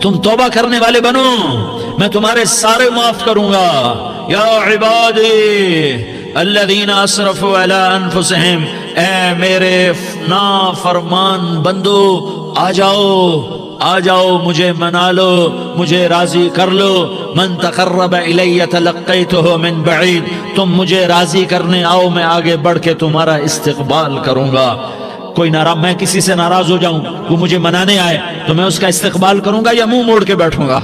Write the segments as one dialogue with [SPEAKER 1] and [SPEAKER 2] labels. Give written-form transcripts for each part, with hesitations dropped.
[SPEAKER 1] تم توبہ کرنے والے بنو، میں تمہارے سارے معاف کروں گا۔ یا عبادی الذین اسرفوا علی انفسہم، اے میرے نافرمان بندو، آ جاؤ مجھے منا لو، مجھے راضی کر لو۔ من تقرب الی تلقیتہ من بعید، تم مجھے راضی کرنے آؤ، میں آگے بڑھ کے تمہارا استقبال کروں گا۔ کوئی ناراض، میں کسی سے ناراض ہو جاؤں، وہ مجھے منانے آئے تو میں اس کا استقبال کروں گا یا منہ موڑ کے بیٹھوں گا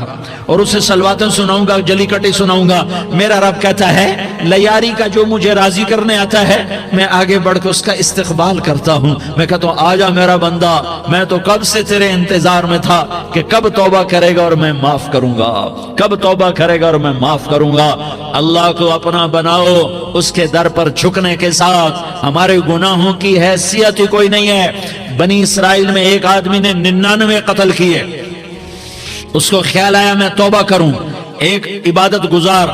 [SPEAKER 1] اور اسے سلواتیں سناؤں گا، جلی کٹی سناؤں گا؟ میرا رب کہتا ہے لیاری کا جو مجھے راضی کرنے آتا ہے میں آگے بڑھ کے اس کا استقبال کرتا ہوں۔ میں کہتا ہوں آ جا میرا بندہ، میں تو کب سے تیرے انتظار میں تھا کہ کب توبہ کرے گا اور میں معاف کروں گا، کب توبہ کرے گا اور میں معاف کروں گا۔ اللہ کو اپنا بناؤ، اس کے در پر جھکنے کے ساتھ ہمارے گناہوں کی حیثیت ہی کوئی نہیں ہے۔ بنی اسرائیل میں ایک آدمی نے 99 قتل کیے، اس کو خیال آیا میں توبہ کروں، ایک عبادت گزار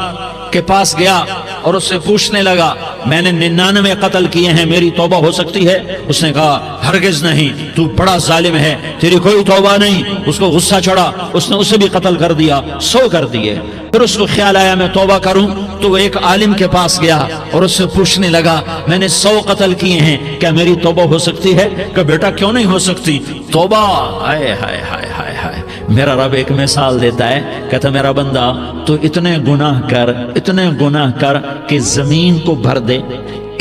[SPEAKER 1] کے پاس گیا اور اس سے پوچھنے لگا میں نے 99 قتل کیے ہیں، میری توبہ ہو سکتی ہے؟ اس نے کہا ہرگز نہیں، تو بڑا ظالم ہے، تیری کوئی توبہ نہیں۔ اس کو غصہ چڑھا، اس نے اسے بھی قتل کر دیا، 100 کر دیے۔ پھر اس کو خیال آیا میں توبہ کروں تو وہ ایک عالم کے پاس گیا اور اس سے پوچھنے لگا میں نے 100 قتل کیے ہیں، کیا میری توبہ ہو سکتی ہے؟ کہ بیٹا کیوں نہیں ہو سکتی توبہ؟ ہائے ہائے ہائے ہائے ہائے۔ میرا رب ایک مثال دیتا ہے، کہتا میرا بندہ تو اتنے گناہ کر کہ زمین کو بھر دے،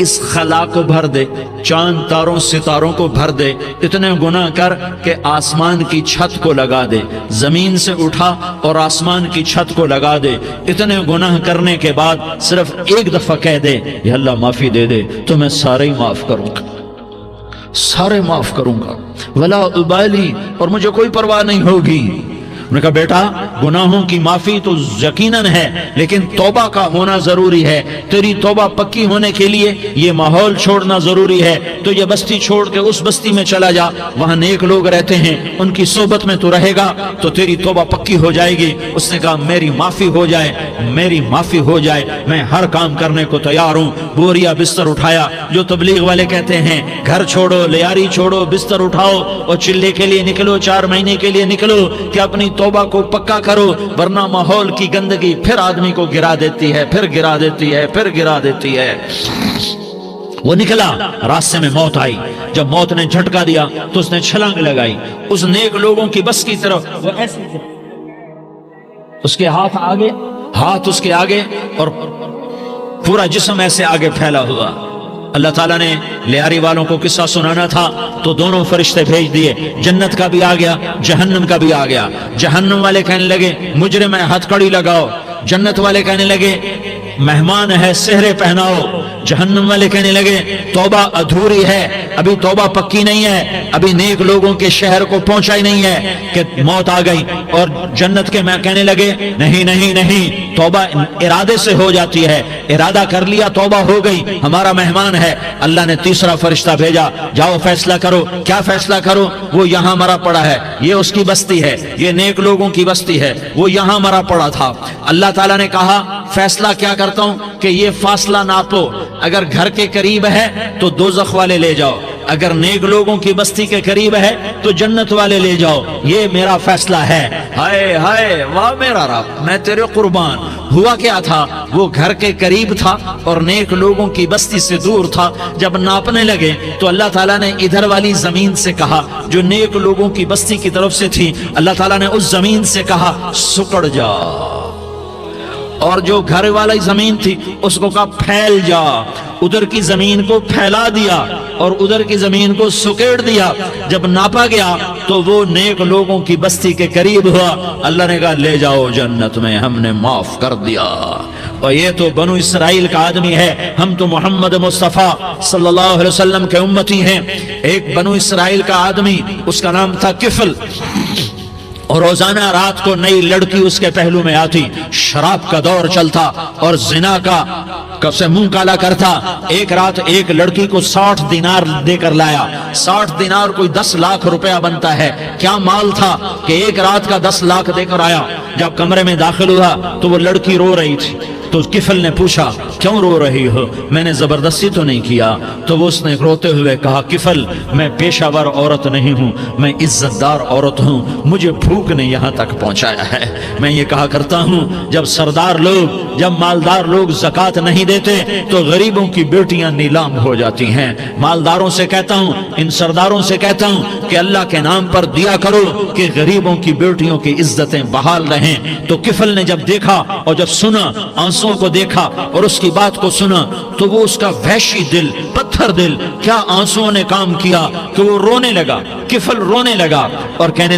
[SPEAKER 1] اس خلا کو بھر دے، چاند تاروں ستاروں کو بھر دے، اتنے گناہ کر کہ آسمان کی چھت کو لگا دے، زمین سے اٹھا اور آسمان کی چھت کو لگا دے۔ اتنے گناہ کرنے کے بعد صرف ایک دفعہ کہہ دے یا اللہ معافی دے دے تو میں سارے ہی معاف کروں گا، سارے معاف کروں گا، ولا ابالی، اور مجھے کوئی پرواہ نہیں ہوگی۔ انہوں نے کہا بیٹا گناہوں کی معافی تو یقیناً ہے لیکن توبہ کا ہونا ضروری ہے، تیری توبہ پکی ہونے کے لیے یہ ماحول چھوڑنا ضروری ہے۔ تو یہ بستی چھوڑ کے اس بستی میں چلا جا، وہاں نیک لوگ رہتے ہیں، ان کی صحبت میں تو رہے گا تو تیری توبہ پکی ہو جائے گی۔ اس نے کہا میری معافی ہو جائے، میری معافی ہو جائے، میں ہر کام کرنے کو تیار ہوں۔ بوریا بستر اٹھایا، جو تبلیغ والے کہتے ہیں گھر چھوڑو، لیاری چھوڑو، بستر اٹھاؤ اور چلے کے لیے نکلو، 4 مہینے کے لیے نکلو کہ اپنی توبہ کو پکا کرو، ورنہ ماحول کی گندگی پھر آدمی کو گرا دیتی ہے، پھر گرا دیتی ہے، پھر گرا دیتی ہے۔ وہ نکلا، راستے میں موت آئی، جب موت نے جھٹکا دیا تو اس نے چھلانگ لگائی اس نیک لوگوں کی بس کی طرف، وہ ایسے اس کے ہاتھ اس کے آگے اور پورا جسم ایسے آگے پھیلا ہوا۔ اللہ تعالیٰ نے لیاری والوں کو قصہ سنانا تھا تو دونوں فرشتے بھیج دیے، جنت کا بھی آ گیا، جہنم کا بھی آ گیا۔ جہنم والے کہنے لگے مجرم ہے ہتھ کڑی لگاؤ، جنت والے کہنے لگے مہمان ہے سہرے پہناؤ۔ جہنم والے کہنے لگے توبہ ادھوری ہے، ابھی توبہ پکی نہیں ہے، ابھی نیک لوگوں کے شہر کو پہنچا ہی نہیں ہے کہ موت آ گئی۔ اور جنت کے میں کہنے لگے نہیں نہیں نہیں، توبہ ارادے سے ہو جاتی ہے، ارادہ کر لیا توبہ ہو گئی، ہمارا مہمان ہے۔ اللہ نے تیسرا فرشتہ بھیجا، جاؤ فیصلہ کرو۔ کیا فیصلہ کرو؟ وہ یہاں مرا پڑا ہے، یہ اس کی بستی ہے، یہ نیک لوگوں کی بستی ہے، وہ یہاں مرا پڑا تھا۔ اللہ تعالیٰ نے کہا فیصلہ کیا کرتا ہوں کہ یہ فاصلہ ناپو، اگر گھر کے قریب ہے تو دوزخ والے لے جاؤ، اگر نیک لوگوں کی بستی کے قریب ہے تو جنت والے لے جاؤ، یہ میرا فیصلہ ہے۔ ہائے ہائے واہ میرا رب، میں تیرے قربان۔ ہوا کیا تھا؟ وہ گھر کے قریب تھا اور نیک لوگوں کی بستی سے دور تھا۔ جب ناپنے لگے تو اللہ تعالیٰ نے ادھر والی زمین سے کہا جو نیک لوگوں کی بستی کی طرف سے تھی، اللہ تعالیٰ نے اس زمین سے کہا سکڑ جا، اور جو گھر والی زمین تھی اس کو کہا پھیل جا۔ ادھر کی زمین کو پھیلا دیا اور ادھر کی زمین کو سکیڑ دیا۔ جب ناپا گیا تو وہ نیک لوگوں کی بستی کے قریب ہوا۔ اللہ نے کہا لے جاؤ جنت میں، ہم نے معاف کر دیا۔ اور یہ تو بنو اسرائیل کا آدمی ہے، ہم تو محمد مصطفیٰ صلی اللہ علیہ وسلم کے امتی ہیں۔ ایک بنو اسرائیل کا آدمی، اس کا نام تھا کفل، اور روزانہ رات کو نئی لڑکی اس کے پہلو میں آتی، شراب کا دور چلتا اور زنا کا سے منہ کالا کرتا۔ ایک رات ایک لڑکی کو 60 دینار دے کر لایا۔ 60 دینار کوئی 10 لاکھ روپیہ بنتا ہے۔ کیا مال تھا کہ ایک رات کا 10 لاکھ دے کر آیا۔ جب کمرے میں داخل ہوا تو وہ لڑکی رو رہی تھی، تو کفل نے پوچھا کیوں رو رہی ہو؟ میں نے زبردستی تو نہیں کیا۔ تو وہ اس نے روتے ہوئے کہا کفل میں پیشہ ور عورت نہیں ہوں، میں عزت دار عورت ہوں، مجھے بھوک نے یہاں تک پہنچایا ہے۔ میں یہ کہا کرتا ہوں جب سردار لوگ، جب مالدار لوگ زکوٰۃ نہیں دیتے تو غریبوں کی بیٹیاں نیلام ہو جاتی ہیں۔ مالداروں سے کہتا ہوں، ان سرداروں سے کہتا ہوں کہ اللہ کے نام پر دیا کرو کہ غریبوں کی بیٹیوں کی عزتیں بحال رہیں۔ تو کفل نے جب دیکھا اور جب سنا، آنسوں کو دیکھا اور اس کی بات کو سنا، تو وہ اس کا وحشی دل، پتھر دل، کیا آنسوں نے کام کیا کہ وہ رونے لگا۔ کفل رونے لگا اور کہنے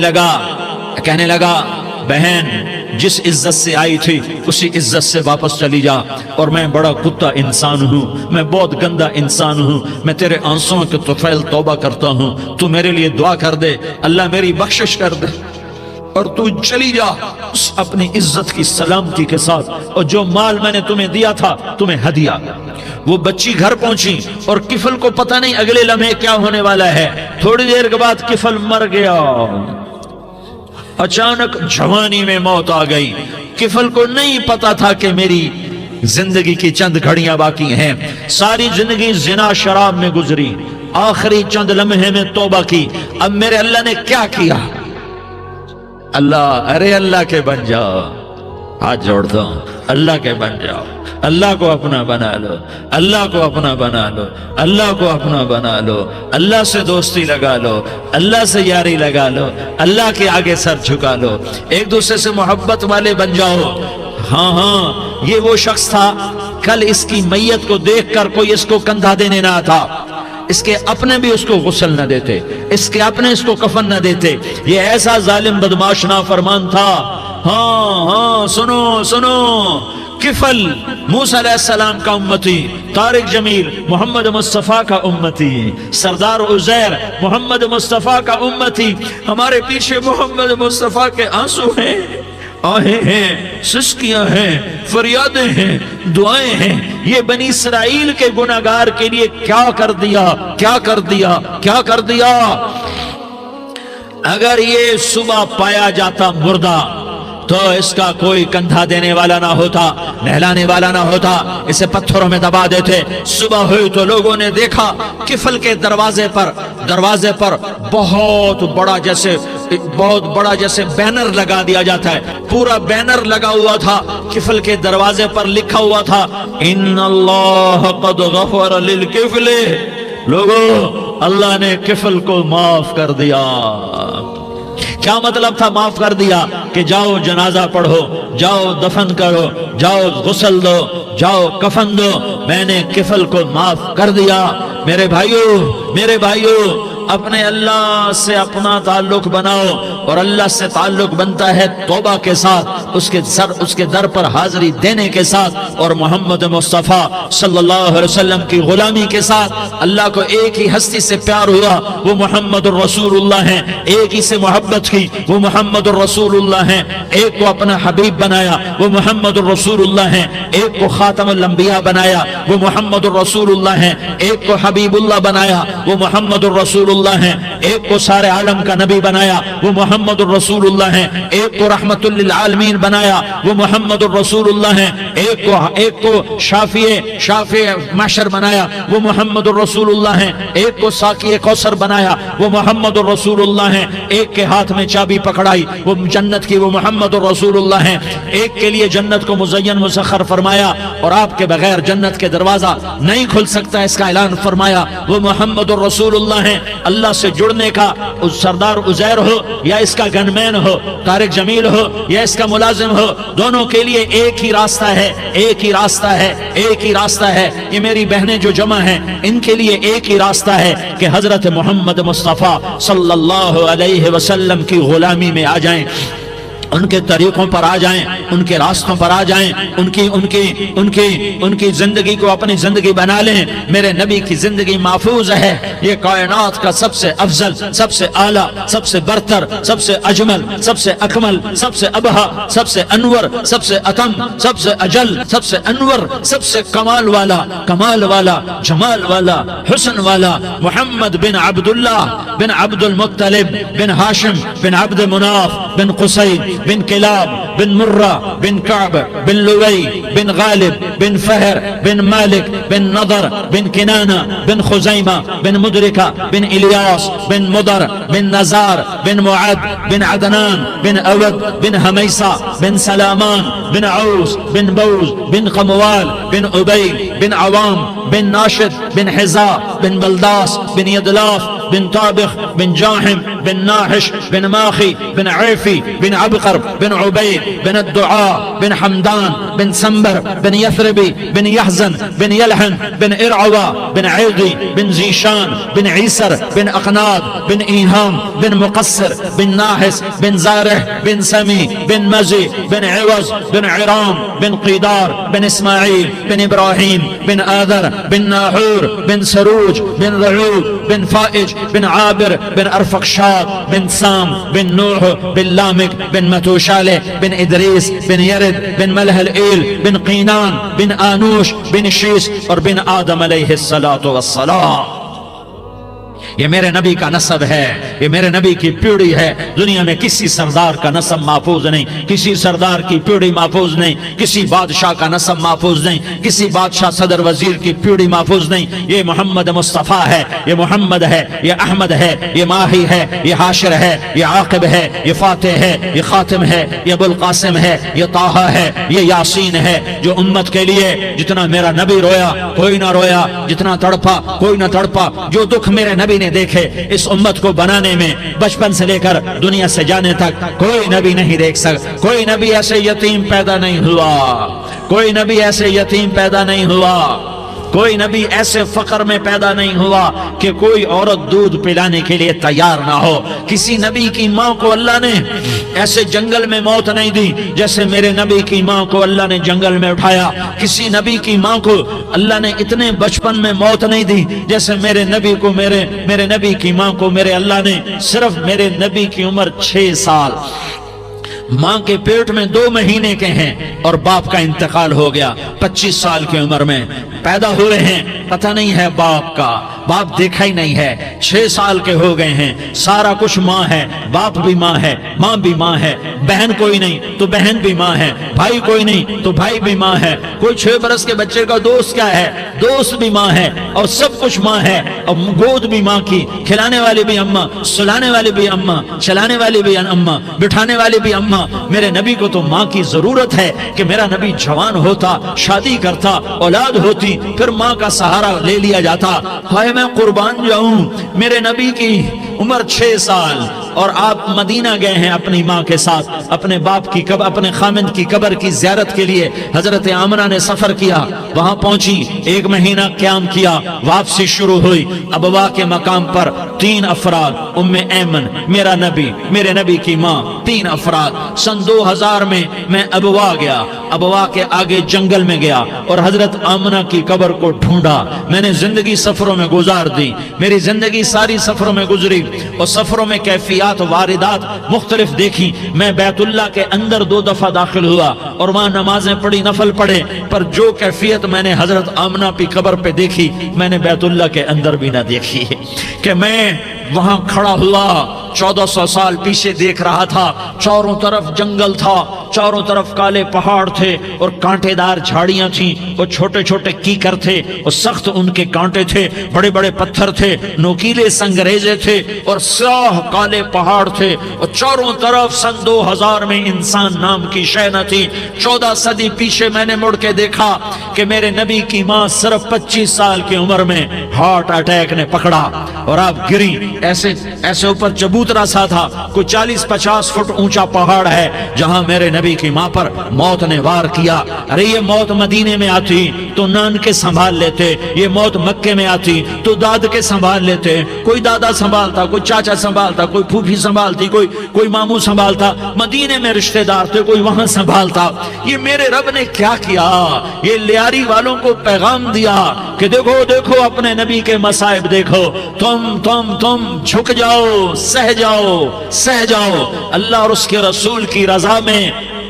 [SPEAKER 1] لگا بہن جس عزت سے آئی تھی اسی عزت سے واپس چلی جا، اور میں بڑا کتا انسان ہوں، میں بہت گندا انسان ہوں، میں تیرے آنسوں کے طفیل توبہ کرتا ہوں، تو میرے لیے دعا کر دے، اللہ میری بخشش کر دے، اور تو چلی جا اس اپنی عزت کی سلامتی کے ساتھ، اور جو مال میں نے تمہیں دیا تھا تمہیں ہدیہ۔ وہ بچی گھر پہنچی اور کفل کو پتہ نہیں اگلے لمحے کیا ہونے والا ہے۔ تھوڑی دیر کے بعد کفل مر گیا، اچانک جوانی میں موت آ گئی۔ کفل کو نہیں پتا تھا کہ میری زندگی کی چند گھڑیاں باقی ہیں، ساری زندگی زنا شراب میں گزری، آخری چند لمحے میں توبہ کی، اب میرے اللہ نے کیا کیا؟ اللہ کے بن جاؤ، ہاتھ جوڑتا ہوں، اللہ کے بن جاؤ، اللہ کو اپنا بنا لو، اللہ کو اپنا بنا لو، اللہ کو اپنا بنا لو، اللہ سے دوستی لگا لو، اللہ سے یاری لگا لو، اللہ کے آگے سر جھکا لو، ایک دوسرے سے محبت والے بن جاؤ۔ ہاں یہ وہ شخص تھا، کل اس کی میت کو دیکھ کر کوئی اس کو کندھا دینے نہ تھا، اس کے اپنے بھی اس کو غسل نہ دیتے، اس کے اپنے اس کو کفن نہ دیتے، یہ ایسا ظالم بدماش نافرمان تھا۔ ہاں سنو، کفل موسیٰ علیہ السلام کا امتی، طارق جمیل محمد مصطفیٰ کا امتی، سردار عزیر محمد مصطفیٰ کا امتی، ہمارے پیچھے محمد مصطفیٰ کے آنسو ہیں، آہیں ہیں، سسکیاں ہیں، فریادیں ہیں، دعائیں ہیں۔ یہ بنی اسرائیل کے گناہگار کے لیے کیا کر دیا۔ اگر یہ صبح پایا جاتا مردہ تو اس کا کوئی کندھا دینے والا نہ ہوتا، نہلانے والا نہ ہوتا، اسے پتھروں میں دبا دیتے۔ صبح ہوئی تو لوگوں نے دیکھا کفل کے دروازے پر بہت بڑا جیسے بینر لگا دیا جاتا ہے، پورا بینر لگا ہوا تھا، کفل کے دروازے پر لکھا ہوا تھا ان اللہ قد غفر للکفل، لوگوں اللہ نے کفل کو معاف کر دیا۔ کیا مطلب تھا معاف کر دیا؟ کہ جاؤ جنازہ پڑھو، جاؤ دفن کرو، جاؤ غسل دو، جاؤ کفن دو، میں نے کفل کو معاف کر دیا۔ میرے بھائیو اپنے اللہ سے اپنا تعلق بناؤ، اور اللہ سے تعلق بنتا ہے توبہ کے ساتھ، اس کے در پر حاضری دینے کے ساتھ، اور محمد مصطفیٰ صلی اللہ علیہ وسلم کی غلامی کے ساتھ۔ اللہ کو ایک ہی ہستی سے پیار ہوا، وہ محمد الرسول اللہ ہیں، ایک ہی سے محبت کی، وہ محمد الرسول اللہ ہیں، ایک کو اپنا حبیب بنایا، وہ محمد الرسول اللہ ہیں، ایک کو خاتم الانبیاء بنایا، وہ محمد الرسول اللہ ہیں، ایک کو حبیب اللہ بنایا، وہ محمد الرسول اللہ ہیں، ایک کو سارے عالم کا نبی بنایا، وہ محمد الرسول اللہ ہیں، ایک کو رحمت للعالمین بنایا، وہ محمد الرسول اللہ ہیں، ایک کو شافع محشر بنایا، وہ محمد الرسول اللہ ہیں، ایک کو ساقی کوثر بنایا، وہ محمد الرسول اللہ ہیں، ایک کے ہاتھ میں چابی پکڑائی وہ جنت کی، وہ محمد الرسول اللہ ہیں، ایک کے لیے جنت کو مزین مسخر فرمایا اور آپ کے بغیر جنت کے دروازہ نہیں کھل سکتا اس کا اعلان فرمایا، وہ محمد الرسول اللہ ہیں۔ اللہ سے جڑنے کا سردار عزیر ہو یا اس کا گنمین ہو، طارق جمیل ہو یا اس کا ملازم ہو، دونوں کے لیے ایک ہی راستہ ہے۔ یہ میری بہنیں جو جمع ہیں ان کے لیے ایک ہی راستہ ہے کہ حضرت محمد مصطفیٰ صلی اللہ علیہ وسلم کی غلامی میں آ جائیں، ان کے طریقوں پر آ جائیں، ان کے راستوں پر آ جائیں، ان کی زندگی کو اپنی زندگی بنا لیں۔ میرے نبی کی زندگی محفوظ ہے، یہ کائنات کا سب سے افضل، سب سے اعلیٰ، سب سے برتر، سب سے اجمل، سب سے اکمل، سب سے ابہا، سب سے انور، سب سے اتم، سب سے اجل، سب سے انور، سب سے کمال والا، جمال والا، حسن والا، محمد بن عبداللہ بن عبد المطلب بن ہاشم بن عبد مناف بن قصی بن کلاب بن مرہ بن کعب بن لوی بن غالب بن فہر بن مالک بن نضر بن کنانہ بن خزیمہ بن مدرکہ بن الیاس بن مدر بن نزار بن معد بن عدنان بن اود بن حمیسہ بن سلامان بن عوس بن بوز بن قموال بن عبید بن عوام بن ناشد بن حزا بن بلداس بن یدلاف بن طابخ بن جاحم بن ناحش بن ماخی بن عیفی بن عبقر بن عبید بن الدعاء بن حمدان بن سنبر بن یثربی بن یحزن بن یلحن بن ارعوا بن عیغی بن زیشان بن عیسر بن اقناد بن ایہام بن مقصر بن ناحس بن زارح بن سمی بن مزی بن عوض بن عرام بن قیدار بن اسماعیل بن ابراہیم بن آذر بن ناحور بن سروج بن رعود بن فائج بن عابر بن ارفقشاد بن سام بن نوح بن لامک بن متوشالہ بن ادریس بن یرد بن ملح الایل بن قینان بن آنوش بن شیس اور بن آدم علیہ السلام۔ یہ میرے نبی کا نسب ہے، یہ میرے نبی کی پیڑھی ہے۔ دنیا میں کسی سردار کا نسب محفوظ نہیں، کسی سردار کی پیڑھی محفوظ نہیں، کسی بادشاہ کا نسب محفوظ نہیں، کسی بادشاہ صدر وزیر کی پیڑھی محفوظ نہیں۔ یہ محمد مصطفیٰ ہے، یہ محمد ہے، یہ احمد ہے، یہ ماہی ہے، یہ حاشر ہے، یہ عاقب ہے، یہ فاتح ہے، یہ خاتم ہے، یہ ابو القاسم ہے، یہ طٰہٰ ہے، یہ یاسین ہے۔ جو امت کے لیے جتنا میرا نبی رویا کوئی نہ رویا، جتنا تڑپا کوئی نہ تڑپا، جو دکھ میرے نبی نے دیکھے اس امت کو بنانے میں، بچپن سے لے کر دنیا سے جانے تک کوئی نبی نہیں دیکھ سکتا۔ کوئی نبی ایسے یتیم پیدا نہیں ہوا، کوئی نبی ایسے یتیم پیدا نہیں ہوا، کوئی نبی ایسے فقر میں پیدا نہیں ہوا کہ کوئی عورت دودھ پلانے کے لیے تیار نہ ہو۔ کسی نبی کی ماں کو اللہ نے ایسے جنگل میں موت نہیں دی جیسے میرے نبی کی ماں کو اللہ نے جنگل میں اٹھایا۔ کسی نبی کی ماں کو اللہ نے اتنے بچپن میں موت نہیں دی جیسے میرے نبی کو میرے نبی کی ماں کو میرے اللہ نے صرف میرے نبی کی عمر 6 سال، ماں کے پیٹ میں 2 مہینے کے ہیں اور باپ کا انتقال ہو گیا 25 سال کی عمر میں پیدا ہوئے ہیں، پتہ نہیں ہے باپ کا، باپ دیکھا ہی نہیں ہے، 6 سال کے ہو گئے ہیں، سارا کچھ ماں ہے، باپ بھی ماں ہے، ماں بھی ماں ہے، بہن کوئی نہیں تو بہن بھی ماں ہے، بھائی کوئی نہیں تو بھائی بھی ماں ہے، کوئی 6 برس کے بچے کا دوست کیا ہے، دوست بھی ماں ہے، اور سب کچھ ماں ہے، اور گود بھی ماں کی، کھلانے والی بھی اماں، سلانے والی بھی اماں، چلانے والی بھی اماں، بٹھانے والی بھی اماں۔ میرے نبی کو تو ماں کی ضرورت ہے کہ میرا نبی جوان ہوتا، شادی کرتا، اولاد ہوتی، پھر ماں کا سہارا لے لیا جاتا۔ ہائے میں قربان جاؤں، میرے نبی کی عمر 6 سال اور آپ مدینہ گئے ہیں اپنی ماں کے ساتھ، اپنے باپ کی اپنے خامند کی قبر کی زیارت کے لیے حضرت آمنہ نے سفر کیا، وہاں پہنچی، 1 مہینہ قیام کیا، واپسی شروع ہوئی۔ ابوا کے مقام پر 3 افراد، ام ایمن، میرا نبی، میرے نبی کی ماں، 3 افراد۔ سن 2000 میں ابوا گیا، ابوا کے آگے جنگل میں گیا اور حضرت آمنہ کی قبر کو ڈھونڈا۔ میں نے زندگی سفروں میں گزار دی، میری زندگی ساری سفروں میں گزری اور سفروں میں کیفیات واردات مختلف دیکھی۔ میں بیت اللہ کے اندر 2 دفعہ داخل ہوا اور وہاں نمازیں پڑھی، نفل پڑھے، پر جو کیفیت میں نے حضرت آمنہ کی قبر پہ دیکھی میں نے بیت اللہ کے اندر بھی نہ دیکھی، کہ میں وہاں کھڑا ہوا 1400 سال پیچھے دیکھ رہا تھا، چاروں طرف جنگل تھا، چاروں طرف کالے پہاڑ تھے اور کانٹے دار جھاڑیاں تھیں، اور چھوٹے چھوٹے کیکر تھے اور سخت ان کے کانٹے تھے، بڑے بڑے پتھر تھے، نوکیلے سنگریزے تھے اور سیاہ کالے پہاڑ تھے، اور چاروں طرف سن 2000 میں انسان نام کی شے نہ تھی۔ 14 صدی پیچھے میں نے مڑ کے دیکھا کہ میرے نبی کی ماں صرف 25 سال کی عمر میں ہارٹ اٹیک نے پکڑا اور آپ گری، ایسے اوپر چبوترا سا تھا، کوئی 40-50 فٹ اونچا پہاڑ ہے جہاں میرے نبی کی ماں پر موت نے وار کیا۔ ارے یہ موت مدینے میں آتی تو نان کے سنبھال لیتے، یہ موت مکے میں آتی تو داد کے سنبھال لیتے، کوئی دادا سنبھالتا، کوئی چاچا سنبھالتا، کوئی پھوپھی سنبھالتی، کوئی ماموں سنبھالتا، مدینے میں رشتہ دار تھے کوئی وہاں سنبھالتا۔ یہ میرے رب نے کیا کیا؟ یہ لیاری والوں کو پیغام دیا کہ دیکھو دیکھو اپنے نبی کے مصائب دیکھو، تم جھک جاؤ، سہ جاؤ، اللہ اور اس کے رسول کی رضا میں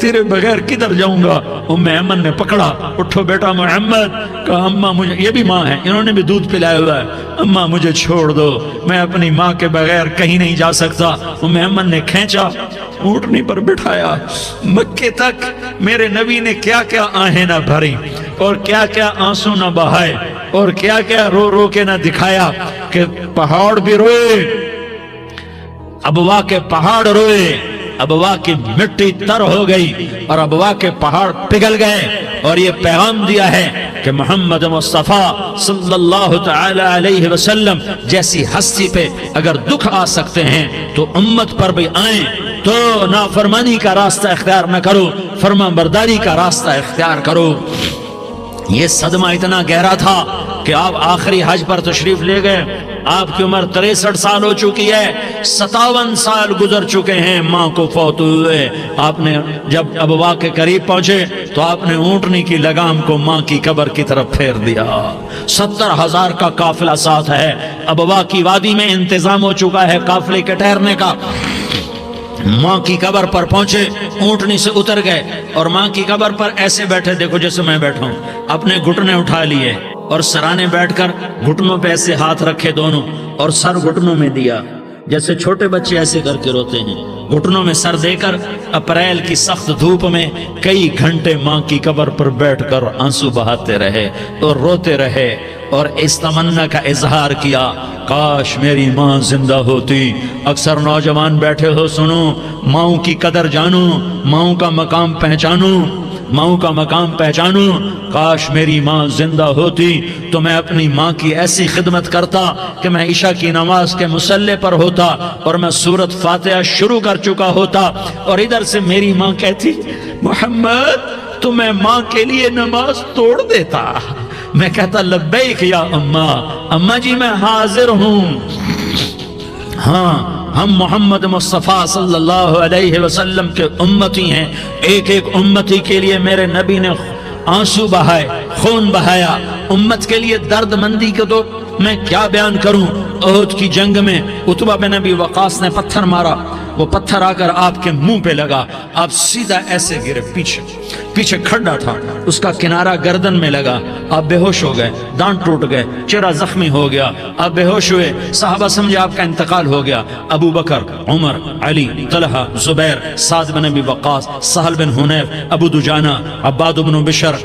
[SPEAKER 1] تیرے بغیر کدھر جاؤں گا؟ ام ایمن نے پکڑا، اٹھو بیٹا محمد، کہا اماں مجھے، یہ بھی ماں ہے، انہوں نے بھی دودھ پلایا ہوا ہے، اماں مجھے چھوڑ دو، میں اپنی ماں کے بغیر کہیں نہیں جا سکتا۔ ام ایمن نے کھینچا، اونٹنی پر بٹھایا، مکے تک میرے نبی نے کیا کیا آہیں نہ بھری اور کیا کیا آنسو نہ بہائے اور کیا کیا رو رو کے نہ دکھایا کہ پہاڑ بھی روئے، ابوا کے پہاڑ روئے، ابوا کی مٹی تر ہو گئی اور ابوا کے پہاڑ پگھل گئے، اور یہ پیغام دیا ہے کہ محمد مصطفیٰ صلی اللہ تعالی علیہ وسلم جیسی ہستی پہ اگر دکھ آ سکتے ہیں تو امت پر بھی آئیں، تو نافرمانی کا راستہ اختیار نہ کرو، فرما برداری کا راستہ اختیار کرو۔ یہ صدمہ اتنا گہرا تھا کہ آپ آخری حج پر تشریف لے گئے، آپ کی عمر 63 سال ہو چکی ہے، 57 سال گزر چکے ہیں ماں کو فوت ہوئے۔ آپ نے جب ابوا کے قریب پہنچے تو آپ نے اونٹنی کی لگام کو ماں کی قبر کی طرف پھیر دیا۔ 70,000 کا قافلہ ساتھ ہے، ابوا کی وادی میں انتظام ہو چکا ہے قافلے کے ٹھہرنے کا۔ ماں کی قبر پر پہنچے، اونٹنی سے اتر گئے اور ماں کی قبر پر ایسے بیٹھے، دیکھو جیسے میں بیٹھا ہوں، اپنے گھٹنے اٹھا لیے اور سرانے بیٹھ کر گھٹنوں پہ ایسے ہاتھ رکھے دونوں اور سر گھٹنوں میں دیا، جیسے چھوٹے بچے ایسے کر کے روتے ہیں، گھٹنوں میں سر دے کر اپریل کی سخت دھوپ میں کئی گھنٹے ماں کی قبر پر بیٹھ کر آنسو بہاتے رہے اور روتے رہے اور اس تمنا کا اظہار کیا، کاش میری ماں زندہ ہوتی۔ اکثر نوجوان بیٹھے ہو، سنو، ماؤں کی قدر جانو، ماؤں کا مقام پہچانو، ماؤں کا مقام پہچانو۔ کاش میری ماں زندہ ہوتی تو میں اپنی ماں کی ایسی خدمت کرتا کہ میں عشاء کی نماز کے مصلی پر ہوتا اور میں سورۃ فاتحہ شروع کر چکا ہوتا، اور ادھر سے میری ماں کہتی محمد تو میں ماں کے لیے نماز توڑ دیتا، میں کہتا لبیک یا اماں، اماں جی میں حاضر ہوں۔ ہاں، ہم محمد مصطفیٰ صلی اللہ علیہ وسلم کے امتی ہیں، ایک ایک امتی کے لیے میرے نبی نے آنسو بہائے، خون بہایا، امت کے لیے درد مندی کو تو میں کیا بیان کروں۔ احد کی جنگ میں عتبہ بن ابی وقاص نے پتھر مارا، وہ پتھر آ کر آپ کے منہ پہ لگا، آپ سیدھا ایسے گرے، پیچھے کھڑا تھا، اس کا کنارہ گردن میں لگا، آپ بے ہوش ہو گئے، دانت ٹوٹ گئے، چہرہ زخمی ہو گیا، آپ بے ہوش ہوئے، صحابہ سمجھے آپ کا انتقال ہو گیا۔ ابو بکر، عمر، علی، طلحہ، زبیر، سعد بن ابی وقاص، سہل بن حنیف، ابو دجانہ، عباد بن بشر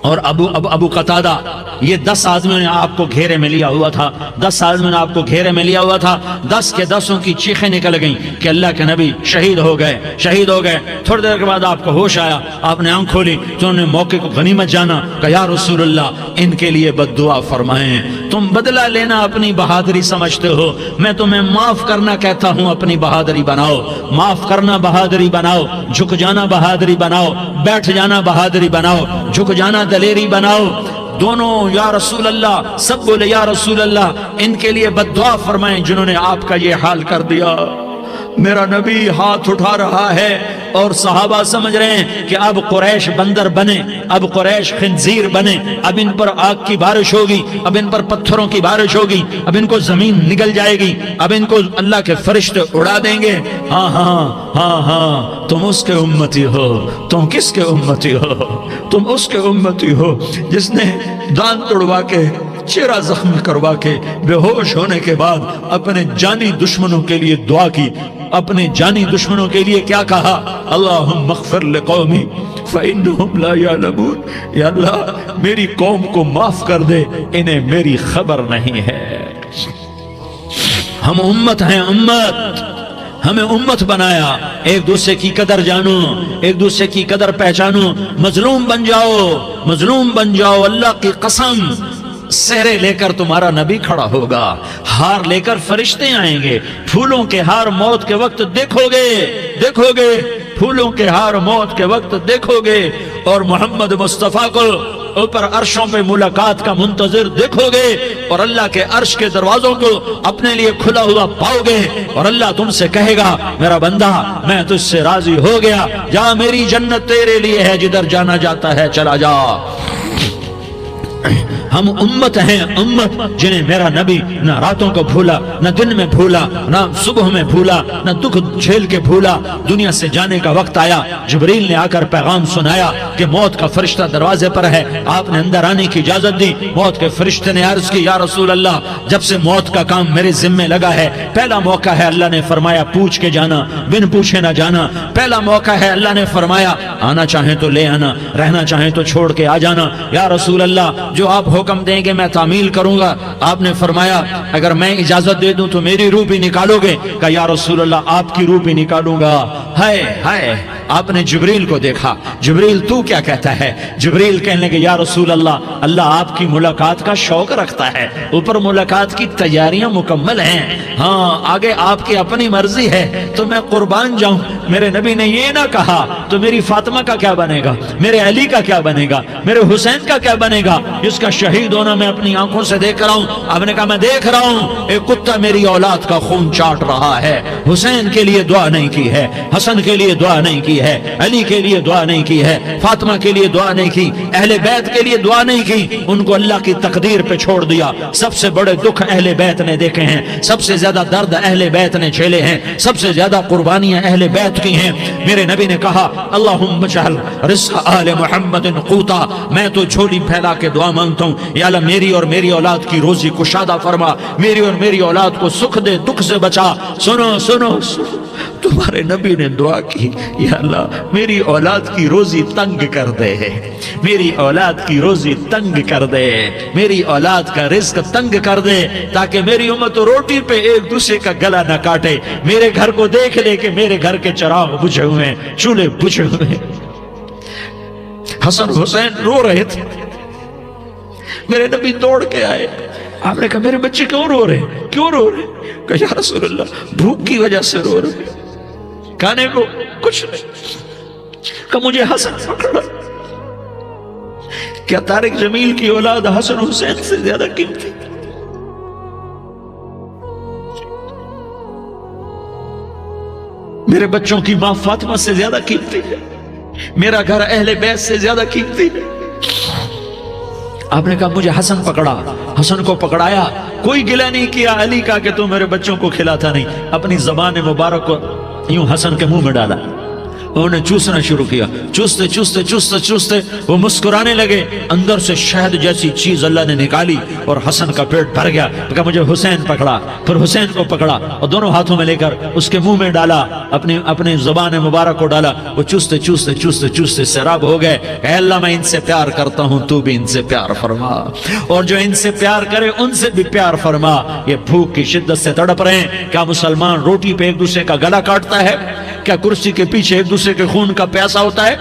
[SPEAKER 1] اور ابو قتادہ، یہ 10 آدمیوں نے آپ کو گھیرے میں لیا ہوا تھا، 10 آدمیوں نے آپ کو گھیرے میں لیا ہوا تھا، 10 کے 10 کی چیخیں نکل گئیں کہ اللہ کے نبی شہید ہو گئے۔ تھوڑی دیر کے بعد آپ کو ہوش آیا، آپ نے آنکھ کھولی تو انہوں نے موقع کو غنیمت جانا کہ یا رسول اللہ ان کے لیے بد دعا فرمائیں، تم بدلہ لینا اپنی بہادری سمجھتے ہو، میں تمہیں معاف کرنا کہتا ہوں، اپنی بہادری بناؤ، معاف کرنا بہادری بناؤ، جھک جانا بہادری بناؤ، بیٹھ جانا بہادری بناؤ، جھک جانا دلیری بناؤ۔ دونوں یا رسول اللہ، سب بولے یا رسول اللہ ان کے لیے بد دعا فرمائیں جنہوں نے آپ کا یہ حال کر دیا۔ میرا نبی ہاتھ اٹھا رہا ہے اور صحابہ سمجھ رہے ہیں کہ اب قریش بندر بنے، اب قریش خنزیر بنے، اب ان پر آگ کی بارش ہوگی، اب ان پر پتھروں کی بارش ہوگی، اب ان کو زمین نگل جائے گی، اب ان کو اللہ کے فرشتے اڑا دیں گے۔ ہاں تم اس کے امتی ہو۔ تم کس کے امتی ہو؟ تم اس کے امتی ہو جس نے دان توڑوا کے، چہرہ زخم کروا کے، بے ہوش ہونے کے بعد اپنے جانی دشمنوں کے لیے دعا کی، اپنے جانی دشمنوں کے لیے کیا کہا؟ اللہم اغفر لقومی فإنہم لا یعلمون، یا اللہ میری قوم کو معاف کر دے، انہیں میری خبر نہیں ہے۔ ہم امت ہیں، امت، ہمیں امت بنایا، ایک دوسرے کی قدر جانو، ایک دوسرے کی قدر پہچانو، مظلوم بن جاؤ، مظلوم بن جاؤ، اللہ کی قسم سہرے لے کر تمہارا نبی کھڑا ہوگا، ہار لے کر فرشتے آئیں گے، پھولوں کے ہار موت کے وقت دیکھو گے، پھولوں کے ہار موت کے وقت دیکھو گے، اور محمد مصطفیٰ کو اوپر عرشوں پہ ملاقات کا منتظر دیکھو گے، اور اللہ کے عرش کے دروازوں کو اپنے لیے کھلا ہوا پاؤ گے، اور اللہ تم سے کہے گا میرا بندہ میں تجھ سے راضی ہو گیا، جا میری جنت تیرے لیے ہے، جدھر جانا جاتا ہے چلا جا۔ ہم امت ہیں، امت جنہیں میرا نبی نہ راتوں کو بھولا، نہ دن میں بھولا، نہ صبح میں بھولا، نہ دکھ جھیل کے بھولا۔ دنیا سے جانے کا وقت آیا، جبریل نے آ کر پیغام سنایا کہ موت کا فرشتہ دروازے پر ہے، آپ نے اندر آنے کی اجازت دی۔ موت کے فرشتے نے عرض کی، یا رسول اللہ، جب سے موت کا کام میرے ذمے لگا ہے، پہلا موقع ہے، اللہ نے فرمایا پوچھ کے جانا، بن پوچھے نہ جانا۔ پہلا موقع ہے، اللہ نے فرمایا آنا چاہیں تو لے آنا، رہنا چاہیں تو چھوڑ کے آ جانا۔ یا رسول اللہ، جو آپ حکم دیں گے میں تعمیل کروں گا۔ آپ نے فرمایا اگر میں اجازت دے دوں تو میری روح بھی نکالو گے؟ کہا یا رسول اللہ، آپ کی روح بھی نکالوں گا۔ ہائے ہائے، آپ نے جبریل کو دیکھا، جبریل تو کیا کہتا ہے؟ جبریل کہنے لگے یا رسول اللہ، اللہ آپ کی ملاقات کا شوق رکھتا ہے، اوپر ملاقات کی تیاریاں مکمل ہیں، ہاں آگے آپ کی اپنی مرضی ہے تو میں قربان جاؤں۔ میرے نبی نے یہ نہ کہا تو میری فاطمہ کا کیا بنے گا، میرے علی کا کیا بنے گا، میرے حسین کا کیا بنے گا، جس کا شہید ہونا میں اپنی آنکھوں سے دیکھ رہا ہوں۔ آپ نے کہا میں دیکھ رہا ہوں ایک کتا میری اولاد کا خون چاٹ رہا ہے۔ حسین کے لیے دعا نہیں کی ہے، حسن کے لیے دعا نہیں کی ہے، علی کے لیے دعا نہیں کی ہے، فاطمہ کے لیے دعا نہیں کی، اہل بیت کے لیے دعا نہیں کی، ان کو اللہ کی تقدیر پہ چھوڑ دیا۔ سب سے بڑے دکھ اہل بیت نے دیکھے ہیں، سب سے زیادہ درد اہل بیت نے جھیلے ہیں، سب سے زیادہ قربانیاں اہل بیت کی ہیں۔ میرے نبی نے کہا اللہم اجعل رزق آل محمد قوتا، میں تو جھولی پھیلا کے دعا مانگتا ہوں، یا اللہ میری اور میری اولاد کی روزی کشادہ فرما، میری اور میری اولاد کو سکھ دے، دکھ سے بچا۔ سنو سنو تمہارے نبی نے دعا کی، یا اللہ میری اولاد کی روزی تنگ کر دے، میری اولاد کی روزی تنگ کر دے، میری اولاد کا رزق تنگ کر دے، تاکہ میری امت روٹی پہ ایک دوسرے کا گلا نہ کاٹے، میرے گھر کو دیکھ لے کہ میرے گھر کے چراغ بجھے ہوئے ہیں، چولہے بجھے ہوئے ہیں۔ حسن حسین رو رہے تھے، میرے نبی دوڑ کے آئے، آپ نے کہا میرے بچے کیوں رو رہے ہیں، کیوں رو رہے ہیں؟ کہا یا رسول اللہ بھوک کی وجہ سے رو رہے ہیں، کھانے کو کچھ نہیں۔ کہ مجھے حسن پکڑا۔ کیا طارق جمیل کی اولاد حسن حسین سے زیادہ قیمتی؟ میرے بچوں کی ماں فاطمہ سے زیادہ قیمتی ہے، میرا گھر اہل بیت سے زیادہ قیمتی ہے۔ آپ نے کہا مجھے حسن پکڑا، حسن کو پکڑایا، کوئی گلہ نہیں کیا علی کا کہ تو میرے بچوں کو کھلاتا نہیں، اپنی زبان مبارک کو یوں حسن کے منہ میں ڈالا، انہوں نے چوسنا شروع کیا، چوستے چوستے چوستے چوستے وہ مسکرانے لگے، اندر سے شہد جیسی چیز اللہ نے نکالی اور حسن کا پیٹ بھر گیا۔ کہا مجھے حسین پکڑا، پھر حسین کو پکڑا اور دونوں ہاتھوں میں لے کر اس کے منہ میں ڈالا، اپنی زبان مبارک کو ڈالا، وہ چوستے چوستے چوستے چوستے سیراب ہو گئے۔ اے اللہ میں ان سے پیار کرتا ہوں، تو بھی ان سے پیار فرما، اور جو ان سے پیار کرے ان سے بھی پیار فرما۔ یہ بھوک کی شدت سے تڑپ رہے ہیں، کیا مسلمان روٹی پہ ایک دوسرے کا گلا کاٹتا ہے؟ کیا کرسی کے پیچھے ایک دوسرے کے خون کا پیاسا ہوتا ہے؟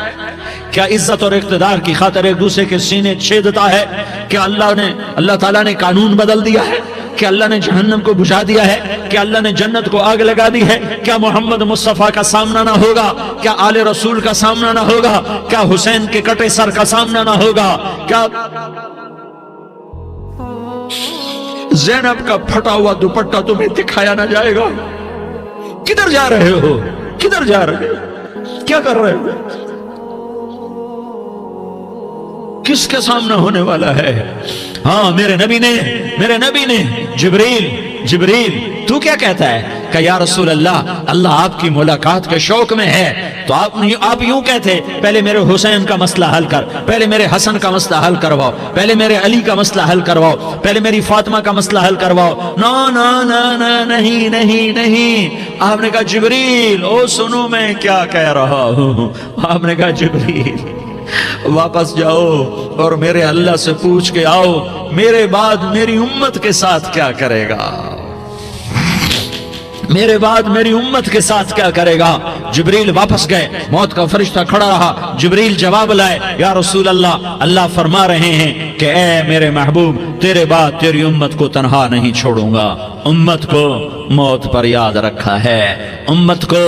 [SPEAKER 1] کیا عزت اور اقتدار کی خاطر ایک دوسرے کے سینے چھیدتا ہے؟ کیا اللہ تعالیٰ نے قانون بدل دیا ہے؟ کیا اللہ نے جہنم کو بجھا دیا ہے؟ کیا اللہ نے جنت کو آگ لگا دی ہے؟ کیا محمد مصطفیٰ کا سامنا نہ ہوگا؟ کیا آل رسول کا سامنا نہ ہوگا؟ کیا حسین کے کٹے سر کا سامنا نہ ہوگا؟ کیا زینب کا پھٹا ہوا دوپٹہ تمہیں دکھایا نہ جائے گا؟ کدھر جا رہے ہو؟ کدھر جا رہے ہو؟ کیا کر رہے ہو؟ کس کے سامنا ہونے والا ہے؟ ہاں میرے نبی نے جبریل تو کیا کہتا ہے؟ کہ یا رسول اللہ، اللہ آپ کی ملاقات کے شوق میں ہے، تو آپ یوں کہتے پہلے میرے حسین کا مسئلہ حل کر، پہلے میرے حسن کا مسئلہ حل کرواؤ، پہلے میرے علی کا مسئلہ حل کرواؤ، پہلے میری فاطمہ کا مسئلہ حل کرواؤ۔ نا نا نا نا نہیں نہیں نہیں۔ آپ نے کہا جبریل او سنو میں کیا کہہ رہا ہوں۔ آپ نے کہا جبریل واپس جاؤ اور میرے اللہ سے پوچھ کے آؤ میرے بعد میری امت کے ساتھ کیا کرے گا، میرے بعد میری امت کے ساتھ کیا کرے گا۔ جبریل واپس گئے، موت کا فرشتہ کھڑا رہا، جبریل جواب لائے، یا رسول اللہ، اللہ فرما رہے ہیں کہ اے میرے محبوب، تیرے بعد تیری امت کو تنہا نہیں چھوڑوں گا، امت کو موت پر یاد رکھا ہے، امت کو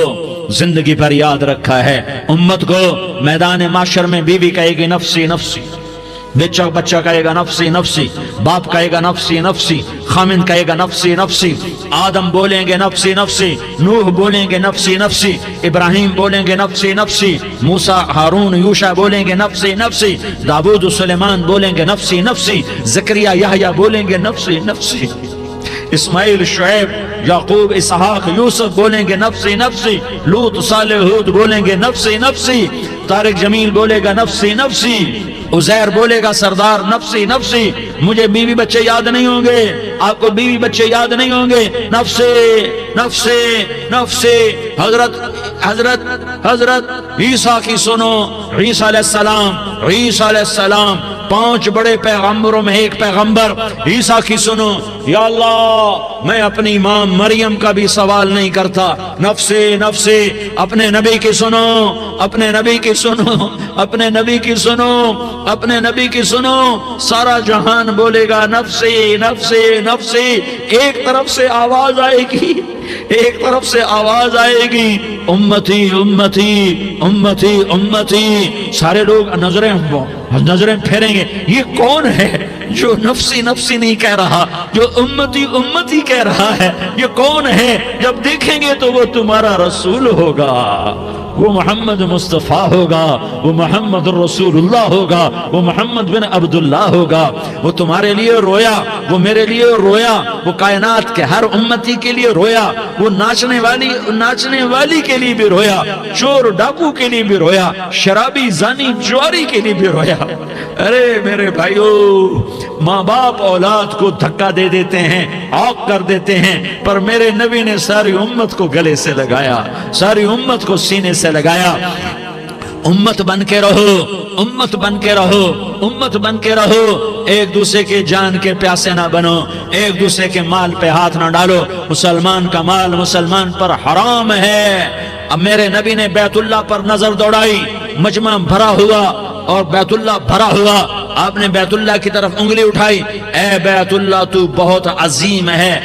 [SPEAKER 1] زندگی پر یاد رکھا ہے، امت کو میدان معاشر میں بیوی کہے گی نفسی نفسی، بچہ کہے گا نفسی نفسی، باپ کہے گا نفسی نفسی، خامن کہے گا نفسی نفسی، آدم بولیں گے نفسی نفسی، نوح بولیں گے نفسی نفسی، ابراہیم بولیں گے نفسی نفسی، موسیٰ ہارون یوشع بولیں گے نفسی نفسی، داؤد سلیمان بولیں گے نفسی نفسی، زکریا یحییٰ بولیں گے نفسی نفسی، اسماعیل شعیب یعقوب اسحاق یوسف بولیں گے نفسی نفسی، لوط صالح ہود بولیں گے نفسی نفسی، طارق جمیل بولے گا نفسی نفسی، عزیر بولے گا سردار نفسی نفسی، مجھے بیوی بچے یاد نہیں ہوں گے، آپ کو بیوی بچے یاد نہیں ہوں گے، نفسی نفسی نفسی۔ حضرت عیسیٰ کی سنو، عیسیٰ علیہ السلام 5 بڑے پیغمبروں میں ایک پیغمبر، عیسیٰ کی سنو، یا اللہ میں اپنی ماں مریم کا بھی سوال نہیں کرتا، نفسی نفسی۔ اپنے نبی کی سنو، اپنے نبی کی سنو، اپنے نبی کی سنو، اپنے نبی کی سنو، سارا جہان بولے گا نفسی نفسی نفسی۔ ایک طرف سے آواز آئے گی، ایک طرف سے آواز آئے گی، امتی امتی امتی امتی۔ سارے لوگ نظریں پھیریں گے، یہ کون ہے جو نفسی نفسی نہیں کہہ رہا، جو امتی امتی کہہ رہا ہے، یہ کون ہے؟ جب دیکھیں گے تو وہ تمہارا رسول ہوگا، وہ محمد مصطفیٰ ہوگا، وہ محمد رسول اللہ ہوگا، وہ محمد بن عبداللہ ہوگا۔ وہ تمہارے لیے رویا، وہ میرے لیے رویا، وہ کائنات کے ہر امتی کے لیے رویا، وہ ناچنے والی کے لیے بھی رویا، چور ڈاکو کے لیے بھی رویا، شرابی زانی جواری کے لیے بھی رویا۔ ارے میرے بھائیو، ماں باپ اولاد کو دھکا دے دیتے ہیں، عاق کر دیتے ہیں، پر میرے نبی نے ساری امت کو گلے سے لگایا، ساری امت کو سینے سے لگایا۔ امت بن کے رہو، امت بن کے رہو، امت بن کے رہو، ایک دوسرے کے جان کے پیاسے نہ بنو، ایک دوسرے کے مال پہ ہاتھ نہ ڈالو۔ مسلمان کا مال مسلمان پر حرام ہے۔ اب میرے نبی نے بیت اللہ پر نظر دوڑائی، مجمع بھرا ہوا اور بیت اللہ بھرا ہوا، آپ نے بیت اللہ کی طرف انگلی اٹھائی، اے بیت اللہ تو بہت عظیم ہے،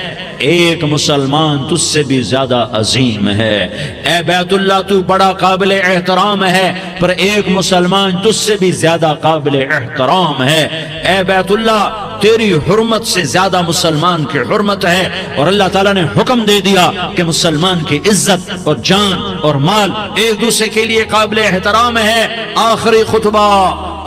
[SPEAKER 1] ایک مسلمان تجھ سے بھی زیادہ عظیم ہے، اے بیت اللہ تو بڑا قابل احترام ہے، پر ایک مسلمان تجھ سے بھی زیادہ قابل احترام ہے، اے بیت اللہ تیری حرمت سے زیادہ مسلمان کی حرمت ہے۔ اور اللہ تعالیٰ نے حکم دے دیا کہ مسلمان کی عزت اور جان اور مال ایک دوسرے کے لیے قابل احترام ہے۔ آخری خطبہ،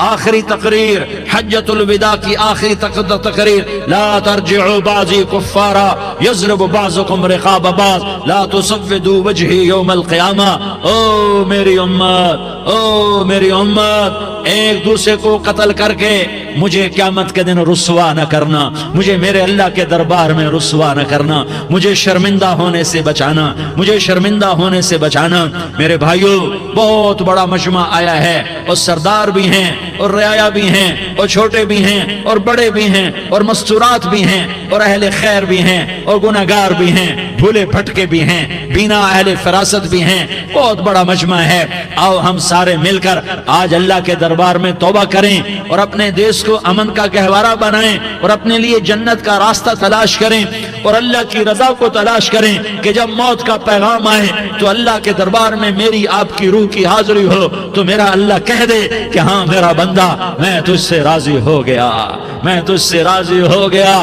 [SPEAKER 1] آخری تقریر، حجۃ الوداع کی آخری تقریر، لا ترجعوا بعضی کفارا یضرب بعضکم رقاب بعض لا تسودوا وجہی یوم القیامہ۔ او میری امت، او میری امت، ایک دوسرے کو قتل کر کے مجھے قیامت کے دن رسوا نہ کرنا، مجھے میرے اللہ کے دربار میں رسوا نہ کرنا، مجھے شرمندہ ہونے سے بچانا، مجھے شرمندہ ہونے سے بچانا۔ میرے بھائیو، بہت بڑا مجمع آیا ہے، اور سردار بھی ہیں اور رعایا بھی ہیں اور چھوٹے بھی ہیں اور بڑے بھی ہیں اور مستورات بھی ہیں اور اہل خیر بھی ہیں اور گناہگار بھی ہیں، بھولے بھٹکے بھی ہیں، بینا اہل فراست بھی ہیں، بہت بڑا مجمع ہے۔ آؤ ہم سارے مل کر آج اللہ کے دربار میں توبہ کریں اور اپنے دیش کو امن کا گہوارہ بنائیں اور اپنے لیے جنت کا راستہ تلاش کریں اور اللہ کی رضا کو تلاش کریں کہ جب موت کا پیغام آئے تو اللہ کے دربار میں میری آپ کی روح کی حاضری ہو تو میرا اللہ کہہ دے کہ ہاں میرا بندہ، میں تجھ سے راضی ہو گیا، میں تجھ سے راضی ہو گیا۔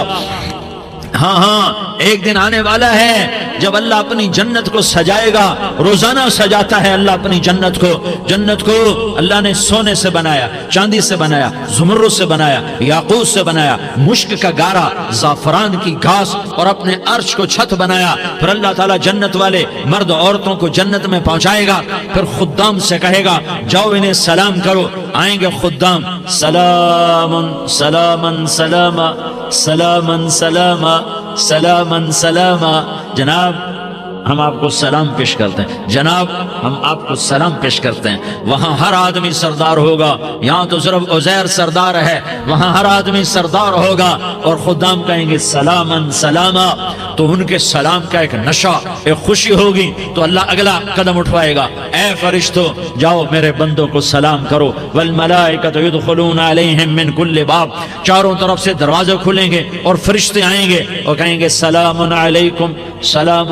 [SPEAKER 1] ہاں ہاں، ایک دن آنے والا ہے جب اللہ اپنی جنت کو سجائے گا، روزانہ سجاتا ہے اللہ اپنی جنت کو۔ جنت کو اللہ نے سونے سے بنایا، چاندی سے بنایا، زمرد سے بنایا، یاقوت سے بنایا، مشک کا گارا، زعفران کی گھاس اور اپنے عرش کو چھت بنایا۔ پھر اللہ تعالیٰ جنت والے مرد عورتوں کو جنت میں پہنچائے گا، پھر خدام سے کہے گا جاؤ انہیں سلام کرو۔ آئیں گے خدام، سلامن سلامن سلاما سلامن سلاما سلامن سلاما۔ جناب ہم آپ کو سلام پیش کرتے ہیں، جناب ہم آپ کو سلام پیش کرتے ہیں۔ وہاں ہر آدمی سردار ہوگا، یہاں تو صرف عزیر سردار ہے، وہاں ہر آدمی سردار ہوگا اور خدام کہیں گے سلامن سلاما۔ تو ان کے سلام کا ایک نشہ، ایک خوشی ہوگی، تو اللہ اگلا قدم اٹھوائے گا، اے فرشتوں جاؤ میرے بندوں کو سلام کرو۔ والملائکۃ یدخلون علیہم من کل باب، چاروں طرف سے دروازے کھلیں گے اور فرشتے آئیں گے اور کہیں گے سلام علیکم، سلام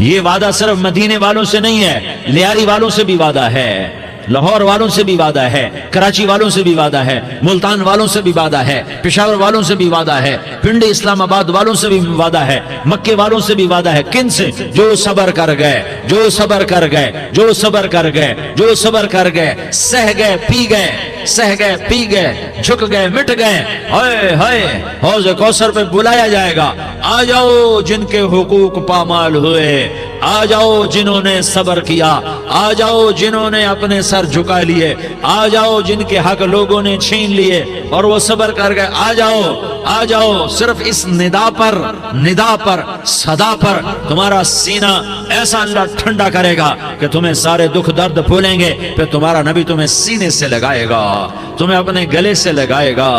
[SPEAKER 1] یہ وعدہ صرف مدینے والوں سے نہیں ہے، لیاری والوں سے بھی وعدہ ہے، لاہور والوں سے بھی وعدہ ہے، کراچی والوں سے بھی وعدہ ہے، ملتان والوں سے بھی وعدہ ہے، پشاور والوں سے بھی وعدہ ہے، پنڈی اسلام آباد والوں سے بھی وعدہ ہے، مکے والوں سے بھی وعدہ ہے۔ کن سے؟ جو صبر کر گئے، جو صبر کر گئے، جو صبر کر گئے، جو صبر کر گئے، سہ گئے پی گئے، سہ گئے پی گئے، جھک گئے مٹ گئے۔ ہائے ہائے، حوض کوثر پہ بلایا جائے گا، آ جاؤ جن کے حقوق پامال ہوئے، آ جاؤ جنہوں نے صبر کیا، آ جاؤ جنہوں نے اپنے سر جھکا لیے، آ جاؤ جن کے حق لوگوں نے چھین لیے اور وہ صبر کر گئے، آ جاؤ آ جاؤ۔ صرف اس ندا پر صدا پر تمہارا سینہ ایسا اللہ ٹھنڈا کرے گا کہ تمہیں سارے دکھ درد بھولیں گے، پھر تمہارا نبی تمہیں سینے سے لگائے گا، تمہیں اپنے گلے سے لگائے گا،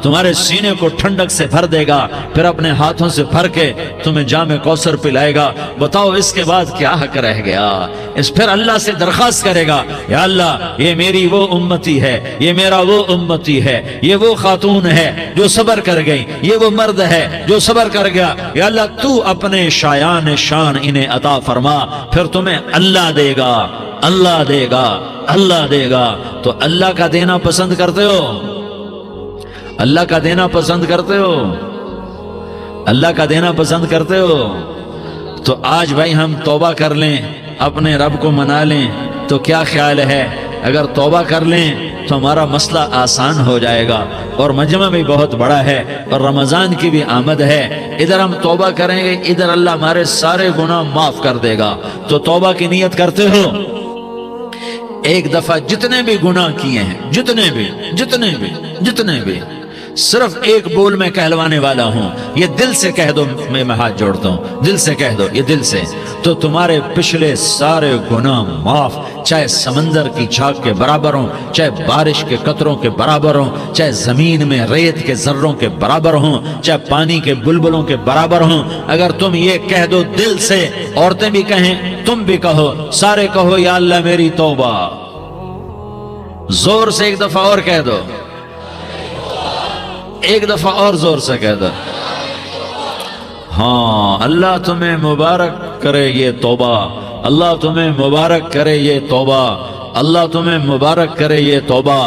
[SPEAKER 1] تمہارے سینے کو ٹھنڈک سے بھر دے گا، پھر اپنے ہاتھوں سے بھر کے تمہیں جام کوثر پلائے گا۔ بتاؤ اس کے بعد کیا حق رہ گیا؟ اس پھر اللہ سے درخواست کرے گا، یا اللہ یہ میری وہ امتی ہے، یہ میرا وہ امتی ہے، یہ وہ خاتون ہے جو صبر کر گئی، یہ وہ مرد ہے جو صبر کر گیا، یا اللہ تو اپنے شایان شان انہیں عطا فرما، پھر تمہیں اللہ دے گا، اللہ دے گا، اللہ دے گا۔ تو اللہ کا دینا پسند کرتے ہو؟ اللہ کا دینا پسند کرتے ہو؟ اللہ کا دینا پسند کرتے ہو؟ تو آج بھائی ہم توبہ کر لیں، اپنے رب کو منا لیں، تو کیا خیال ہے اگر توبہ کر لیں تو ہمارا مسئلہ آسان ہو جائے گا، اور مجمع بھی بہت بڑا ہے اور رمضان کی بھی آمد ہے، ادھر ہم توبہ کریں گے، ادھر اللہ ہمارے سارے گناہ معاف کر دے گا۔ تو توبہ کی نیت کرتے ہو؟ ایک دفعہ جتنے بھی گناہ کیے ہیں، جتنے بھی صرف ایک بول میں کہلوانے والا ہوں، یہ دل سے کہہ دو، میں ہاتھ جوڑتا ہوں، دل سے کہہ دو، یہ دل سے، تو تمہارے پچھلے سارے گناہ معاف، چاہے سمندر کی جھاگ کے برابر ہوں، چاہے بارش کے قطروں کے برابر ہوں، چاہے زمین میں ریت کے ذروں کے برابر ہوں، چاہے پانی کے بلبلوں کے برابر ہوں۔ اگر تم یہ کہہ دو دل سے، عورتیں بھی کہیں، تم بھی کہو، سارے کہو، یا اللہ میری توبہ، زور سے ایک دفعہ اور کہہ دو، ایک دفعہ اور زور سے کہہ دو۔ ہاں، اللہ تمہیں مبارک کرے یہ توبہ، اللہ تمہیں مبارک کرے یہ توبہ، اللہ تمہیں مبارک کرے یہ توبہ۔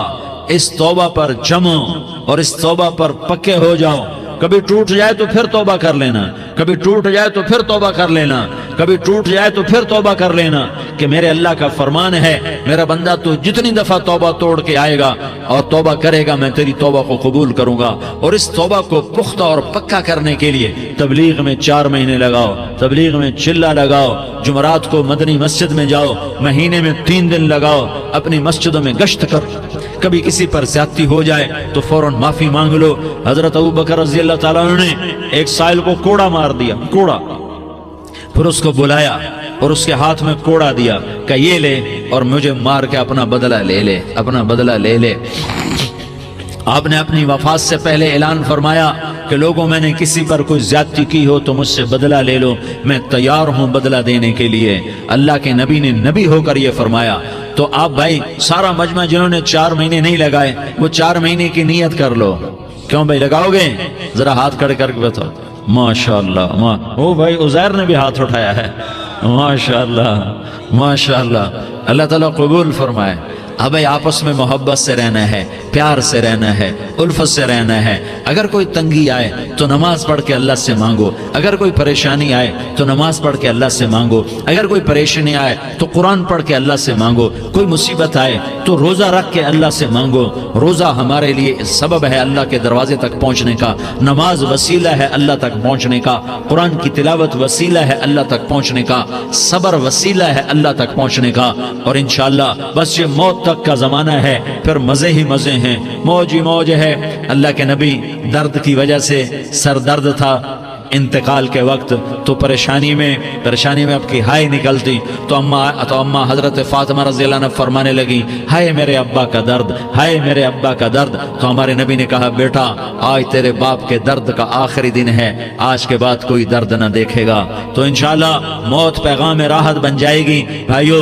[SPEAKER 1] اس توبہ پر جمو اور اس توبہ پر پکے ہو جاؤ۔ کبھی ٹوٹ جائے تو پھر توبہ کر لینا، کبھی ٹوٹ جائے تو پھر توبہ کر لینا، کبھی ٹوٹ جائے تو پھر توبہ کر لینا، کہ میرے اللہ کا فرمان ہے، میرا بندہ تو جتنی دفعہ توبہ توڑ کے آئے گا اور توبہ کرے گا، میں تیری توبہ کو قبول کروں گا۔ اور اس توبہ کو پختہ اور پکا کرنے کے لیے تبلیغ میں 4 مہینے لگاؤ، تبلیغ میں چلہ لگاؤ، جمعرات کو مدنی مسجد میں جاؤ، مہینے میں 3 دن لگاؤ، اپنی مسجدوں میں گشت کرو، کبھی کسی پر زیادتی ہو جائے تو فوراً معافی مانگ لو۔ حضرت ابوبکر رضی اللہ تعالیٰ عنہ نے ایک سائل کو کوڑا مار دیا، کوڑا، پھر اس کو بلایا اور اس کے ہاتھ میں کوڑا دیا کہ یہ لے اور مجھے مار کے اپنا بدلہ لے لے، اپنا بدلہ لے لے۔ آپ نے اپنی وفات سے پہلے اعلان فرمایا کہ لوگوں میں نے کسی پر کوئی زیادتی کی ہو تو مجھ سے بدلہ لے لو، میں تیار ہوں بدلہ دینے کے لیے۔ اللہ کے نبی نے نبی ہو کر یہ فرمایا۔ تو آپ بھائی سارا مجمع جنہوں نے 4 مہینے نہیں لگائے، وہ 4 مہینے کی نیت کر لو۔ کیوں بھائی لگاؤ گے؟ ذرا ہاتھ کھڑے کر کے بتاؤ۔ ماشاءاللہ، وہ بھائی عزیر نے بھی ہاتھ اٹھایا ہے، ماشاءاللہ ماشاءاللہ، اللہ تعالیٰ قبول فرمائے۔ اب بھائی آپس میں محبت سے رہنا ہے، پیار سے رہنا ہے، الفت سے رہنا ہے۔ اگر کوئی تنگی آئے تو نماز پڑھ کے اللہ سے مانگو، اگر کوئی پریشانی آئے تو نماز پڑھ کے اللہ سے مانگو، اگر کوئی پریشانی آئے تو قرآن پڑھ کے اللہ سے مانگو، کوئی مصیبت آئے تو روزہ رکھ کے اللہ سے مانگو۔ روزہ ہمارے لیے سبب ہے اللہ کے دروازے تک پہنچنے کا، نماز وسیلہ ہے اللہ تک پہنچنے کا، قرآن کی تلاوت وسیلہ ہے اللہ تک پہنچنے کا، صبر وسیلہ ہے اللہ تک پہنچنے کا۔ اور انشاءاللہ بس یہ موت تک کا زمانہ ہے، پھر مزے ہی مزے ہیں، موج ہی موج ہے۔ اللہ کے نبی درد کی وجہ سے سر درد تھا انتقال کے وقت، تو پریشانی میں اب کی ہائے نکلتی تو اماں حضرت فاطمہ رضی اللہ عنہ فرمانے لگی، ہائے میرے ابا کا درد، ہائے میرے ابا کا درد۔ تو ہمارے نبی نے کہا، بیٹا آج تیرے باپ کے درد کا آخری دن ہے، آج کے بعد کوئی درد نہ دیکھے گا۔ تو انشاءاللہ موت پیغام راحت بن جائے گی۔ بھائیو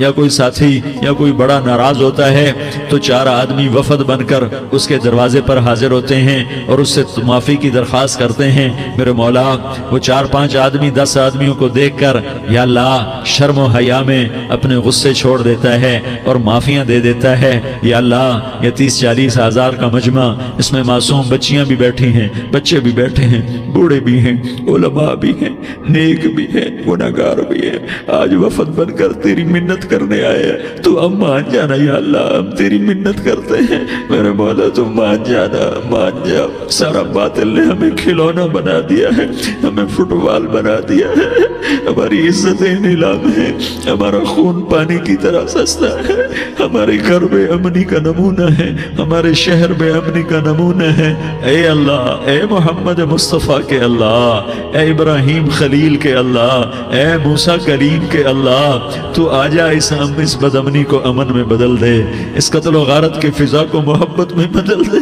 [SPEAKER 1] یا کوئی ساتھی یا کوئی بڑا ناراض ہوتا ہے تو 4 آدمی وفد بن کر اس کے دروازے پر حاضر ہوتے ہیں اور اس سے معافی کی درخواست کرتے ہیں۔ میرے مولا وہ 4-5 آدمی 10 آدمیوں کو دیکھ کر یا اللہ شرم و حیا میں اپنے غصے چھوڑ دیتا ہے اور معافیاں دے دیتا ہے۔ یا اللہ یہ 30-40 ہزار کا مجمع، اس میں معصوم بچیاں بھی بیٹھی ہیں، بچے بھی بیٹھے ہیں، بوڑھے بھی ہیں، علماء بھی ہیں، نیک بھی ہیں، گناہگار بھی ہیں، آج وفد بن کر تیری منت کرنے آئے ہیں۔ تو اب مان جانا یا اللہ، ہم تیری منت کرتے ہیں میرے مولا، تو مان جانا، مان جا۔ سارا باطل نے ہمیں کھلونا بنا دیا ہے، ہمیں فٹ بال بنا دیا ہے، ہماری عزتیں نیلام ہیں، ہمارا خون پانی کی طرح سستا ہے، ہمارے گھر بے امنی کا نمونہ ہے، ہمارے شہر بے امنی کا نمونہ ہے۔ اے اللہ، اے محمد مصطفیٰ کے اللہ، اے ابراہیم خلیل کے اللہ، اے موسیٰ کلیم کے اللہ، تو آجا اس بد امنی کو امن میں بدل دے، اس قتل و غارت کے فضا کو محبت میں بدل دے۔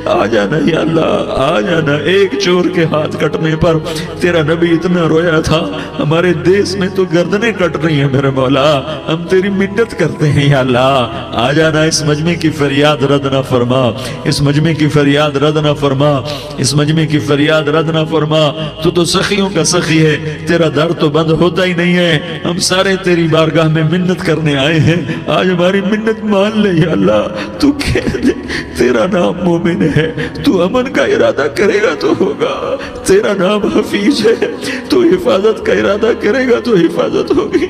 [SPEAKER 1] آ جانا یا اللہ، آ جانا۔ ایک چور کے ہاتھ کٹنے پر تیرا نبی اتنا رویا تھا، ہمارے دیس میں تو گردنیں کٹ رہی ہیں میرے مولا، ہم تیری منت کرتے ہیں یا اللہ، آ جانا۔ اس مجمع کی فریاد رد نہ فرما، اس مجمع کی فریاد رد نہ فرما، اس مجمع کی فریاد رد نہ فرما۔ تو سخیوں کا سخی ہے، تیرا در تو بند ہوتا ہی نہیں ہے، ہم سارے تیری بارگاہ میں منت کرنے آئے ہیں، آج ہماری منت مان لے یا اللہ۔ تو کہہ دے تیرا نام مومن ہے، تو امن کا ارادہ کرے گا تو ہوگا، تیرا نام حفیظ ہے، تو حفاظت کا ارادہ کرے گا تو حفاظت ہوگی،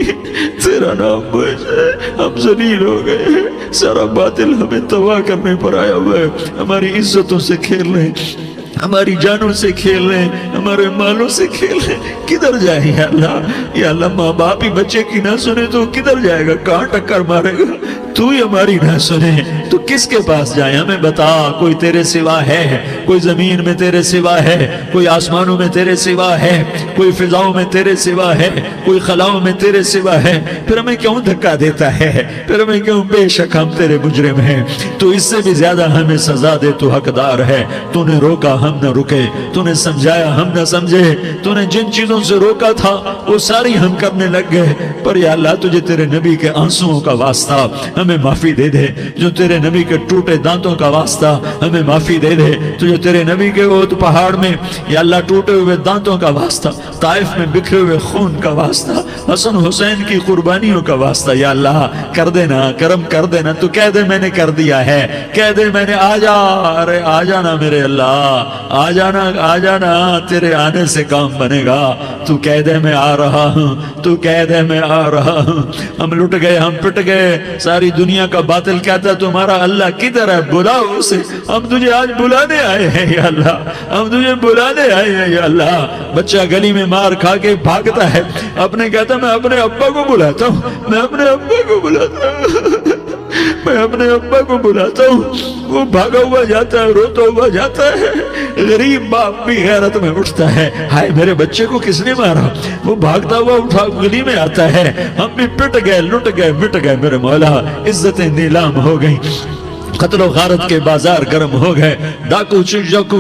[SPEAKER 1] تیرا نام بوجھ ہے، ہم ذلیل ہو گئے ہیں، سارا باطل ہمیں تباہ کرنے پر آیا ہوا ہے، ہماری عزتوں سے کھیل رہے ہیں، ہماری جانوں سے کھیل رہے ہیں، ہمارے مالوں سے کھیل رہے ہیں۔ کدھر جائے یا اللہ؟ یا اللہ ماں باپ ہی بچے کی نہ سنے تو کدھر جائے گا؟ کہاں ٹکر مارے گا؟ تو ہی ہماری نہ سنے تو کس کے پاس جائیں؟ ہمیں بتا، کوئی تیرے سوا ہے؟ کوئی زمین میں تیرے سوا ہے؟ کوئی آسمانوں میں تیرے سوا ہے؟ کوئی فضاؤں میں تیرے سوا ہے؟ کوئی خلاؤں میں تیرے سوا ہے؟ پھر ہمیں کیوں دھکا دیتا ہے؟ پھر ہمیں کیوں؟ بے شک ہم تیرے مجرم ہیں، تو اس سے بھی زیادہ ہمیں سزا دے، تو حقدار ہے۔ تو نے روکا ہم نہ رکے، تو نے سمجھایا ہم نہ سمجھے، تو نے جن چیزوں سے روکا تھا وہ ساری ہم کرنے لگ گئے۔ پر یا اللہ تجھے تیرے نبی کے آنسوؤں کا واسطہ ہمیں معافی دے دے، جو تیرے نبی کے ٹوٹے دانتوں کا واسطہ ہمیں معافی دے دے، تجھے تیرے نبی کے وہ پہاڑ میں یا اللہ ٹوٹے ہوئے دانتوں کا واسطہ، طائف میں بکھرے ہوئے خون کا واسطہ، حسن حسین کی قربانیوں کا واسطہ یا اللہ کر دینا، کرم کر دینا۔ تو کہہ دے میں نے کر دیا ہے، کہہ دے میں نے، آ جا، ارے آ جانا میرے اللہ، آ جانا، آ جانا، تیرے آنے سے کام بنے گا۔ تو کہہ دے میں آ رہا ہوں، تو کہہ دے میں آ رہا ہوں۔ ہم لٹ گئے، ہم پٹ گئے، ساری دنیا کا باطل کہتا تمہارا اللہ کدھر ہے؟ بلاؤ اسے، ہم تجھے آج بلانے آئے ہیں یا اللہ، ہم تجھے بلانے آئے ہیں یا اللہ۔ بچہ گلی میں مار کھا کے بھاگتا ہے، اپنے کہتا میں اپنے ابا کو بلاتا ہوں، میں اپنے ابا کو بلاتا ہوں، میں اپنے ابا کو بلاتا ہوں، وہ بھاگا ہوا جاتا ہے، روتا ہوا جاتا ہے۔ غریب باپ بھی غیرت میں اٹھتا ہے، ہائے میرے بچے کو کس نے مارا؟ وہ بھاگتا ہوا اٹھا گلی میں آتا ہے، ہم بھی پٹ گئے، لٹ گئے، مٹ گئے میرے مولا، عزتیں نیلام ہو گئیں، قتل و غارت کے بازار گرم ہو گئے، ڈاکو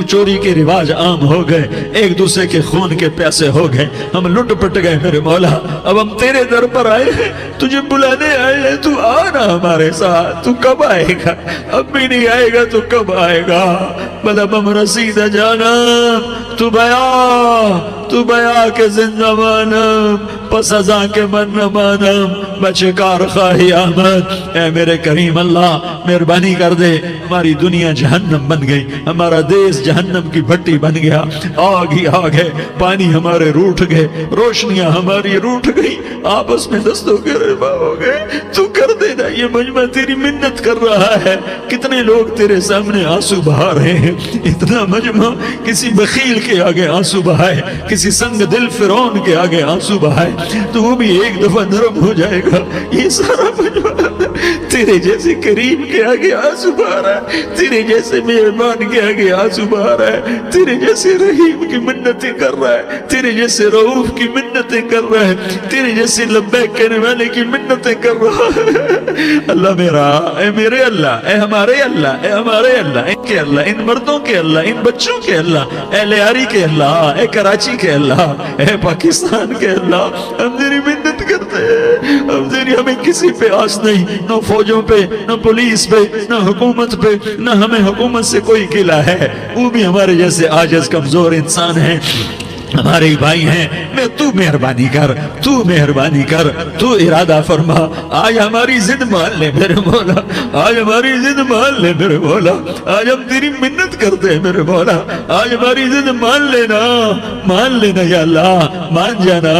[SPEAKER 1] چوری کے رواج عام ہو گئے، ایک دوسرے کے خون کے پیاسے ہو گئے، ہم لٹ پٹ گئے میرے مولا۔ اب ہم تیرے در پر آئے ہیں، تجھے بلانے آئے ہیں، تو آنا ہمارے ساتھ۔ تو کب آئے گا؟ اب بھی نہیں آئے گا تو کب آئے گا؟ مطلب ہم رسید جانا، تو بیا کے زندہ مانم، پس ازاں کے من نہ مانم، بچکار خواہی آمد۔ اے میرے کریم اللہ مہربانی کر دے، ہماری دنیا جہنم بن گئی، ہمارا دیس جہنم کی بھٹی بن گیا، آگ ہی آگ ہے، پانی ہمارے روٹھ گئے، روشنیاں ہماری روٹھ گئی، آپس میں دستوں کے ربا ہو گئے۔ تو کر دینا، یہ مجمع تیری منت کر رہا ہے، کتنے لوگ تیرے سامنے آنسو بہا رہے ہیں، اتنا مجمع کسی بخیل کے آگے آنسو بہائے، کسی سنگ دل فرعون کے آگے آنسو بہائے تو وہ بھی ایک دفعہ نرم ہو جائے گا۔ یہ سارا مجمع تیرے جیسے کریم کے آگے آنسو بہا رہا ہے، تیرے جیسے مہربان کے آگے آنسو بہا رہا ہے، تیرے جیسے رحیم کی منتیں کر رہا ہے، تیرے جیسے رؤوف کی منتیں کر رہا ہے، تیرے جیسے لبیک کہنے والے کی منتیں کر رہا ہے۔ اللہ میرا، اے میرے اللہ، اے ہمارے اللہ، اے ہمارے اللہ، ان کے اللہ، ان مردوں کے اللہ، ان بچوں کے اللہ، اے لیاری کے اللہ، اے کراچی کے اللہ، اے پاکستان کے اللہ، ہم تیری منت کرتے ہیں، اب تیری ہمیں کسی پہ آس نہیں، نہ فوجوں پہ، نہ پولیس پہ، نہ حکومت پہ، نہ ہمیں حکومت سے کوئی گلہ ہے، وہ بھی ہمارے جیسے عاجز کمزور انسان ہیں، ہمارے بھائی ہیں، میں تو مہربانی کر، تو مہربانی کر، تو ارادہ فرما، آج ہماری ضد مان لے میرے مولا، آج ہماری ضد مان لے میرے مولا، آج ہم تیری منت کرتے ہیں میرے مولا، آج ہماری ضد مان لینا یا اللہ، مان جانا،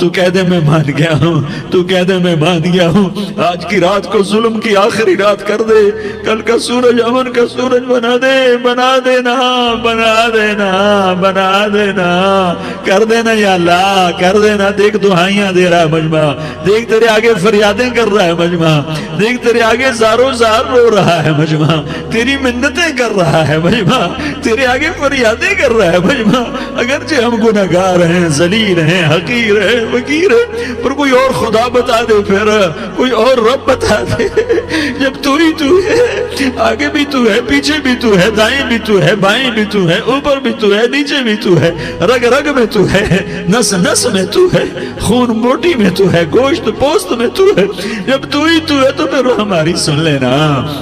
[SPEAKER 1] تو کہہ دے میں مان گیا ہوں، تو کہہ دے میں مان گیا ہوں، آج کی رات کو ظلم کی آخری رات کر دے، کل کا سورج امن کا سورج بنا دینا کر دینا یا اللہ، کر دینا۔ دیکھ دعائیاں دے رہا ہے مجمع، دیکھ تیرے آگے فریادیں کر رہا ہے مجمع، دیکھ تیرے آگے زارو زار رو رہا ہے مجمع، تیری منتیں کر رہا ہے مجمع، تیرے آگے فریادیں کر رہا ہے مجمع، اگرچہ ہم گناہگار ہیں، ذلیل ہیں، حقیر ہیں، فقیر ہیں، پر کوئی اور خدا بتا دے، پھر کوئی اور رب بتا دے، جب تو ہی تو ہے، آگے بھی تو ہے، پیچھے بھی تو ہے، دائیں بھی تو ہے، بائیں بھی تو ہے، اوپر بھی تو ہے، نیچے بھی تو ہے، رگ رگ میں تو ہے، نس نس میں تو ہے، خون بوٹی میں تو ہے، گوشت پوست میں تو ہے، جب تو ہی تو ہے تو پھر ہماری سن لینا،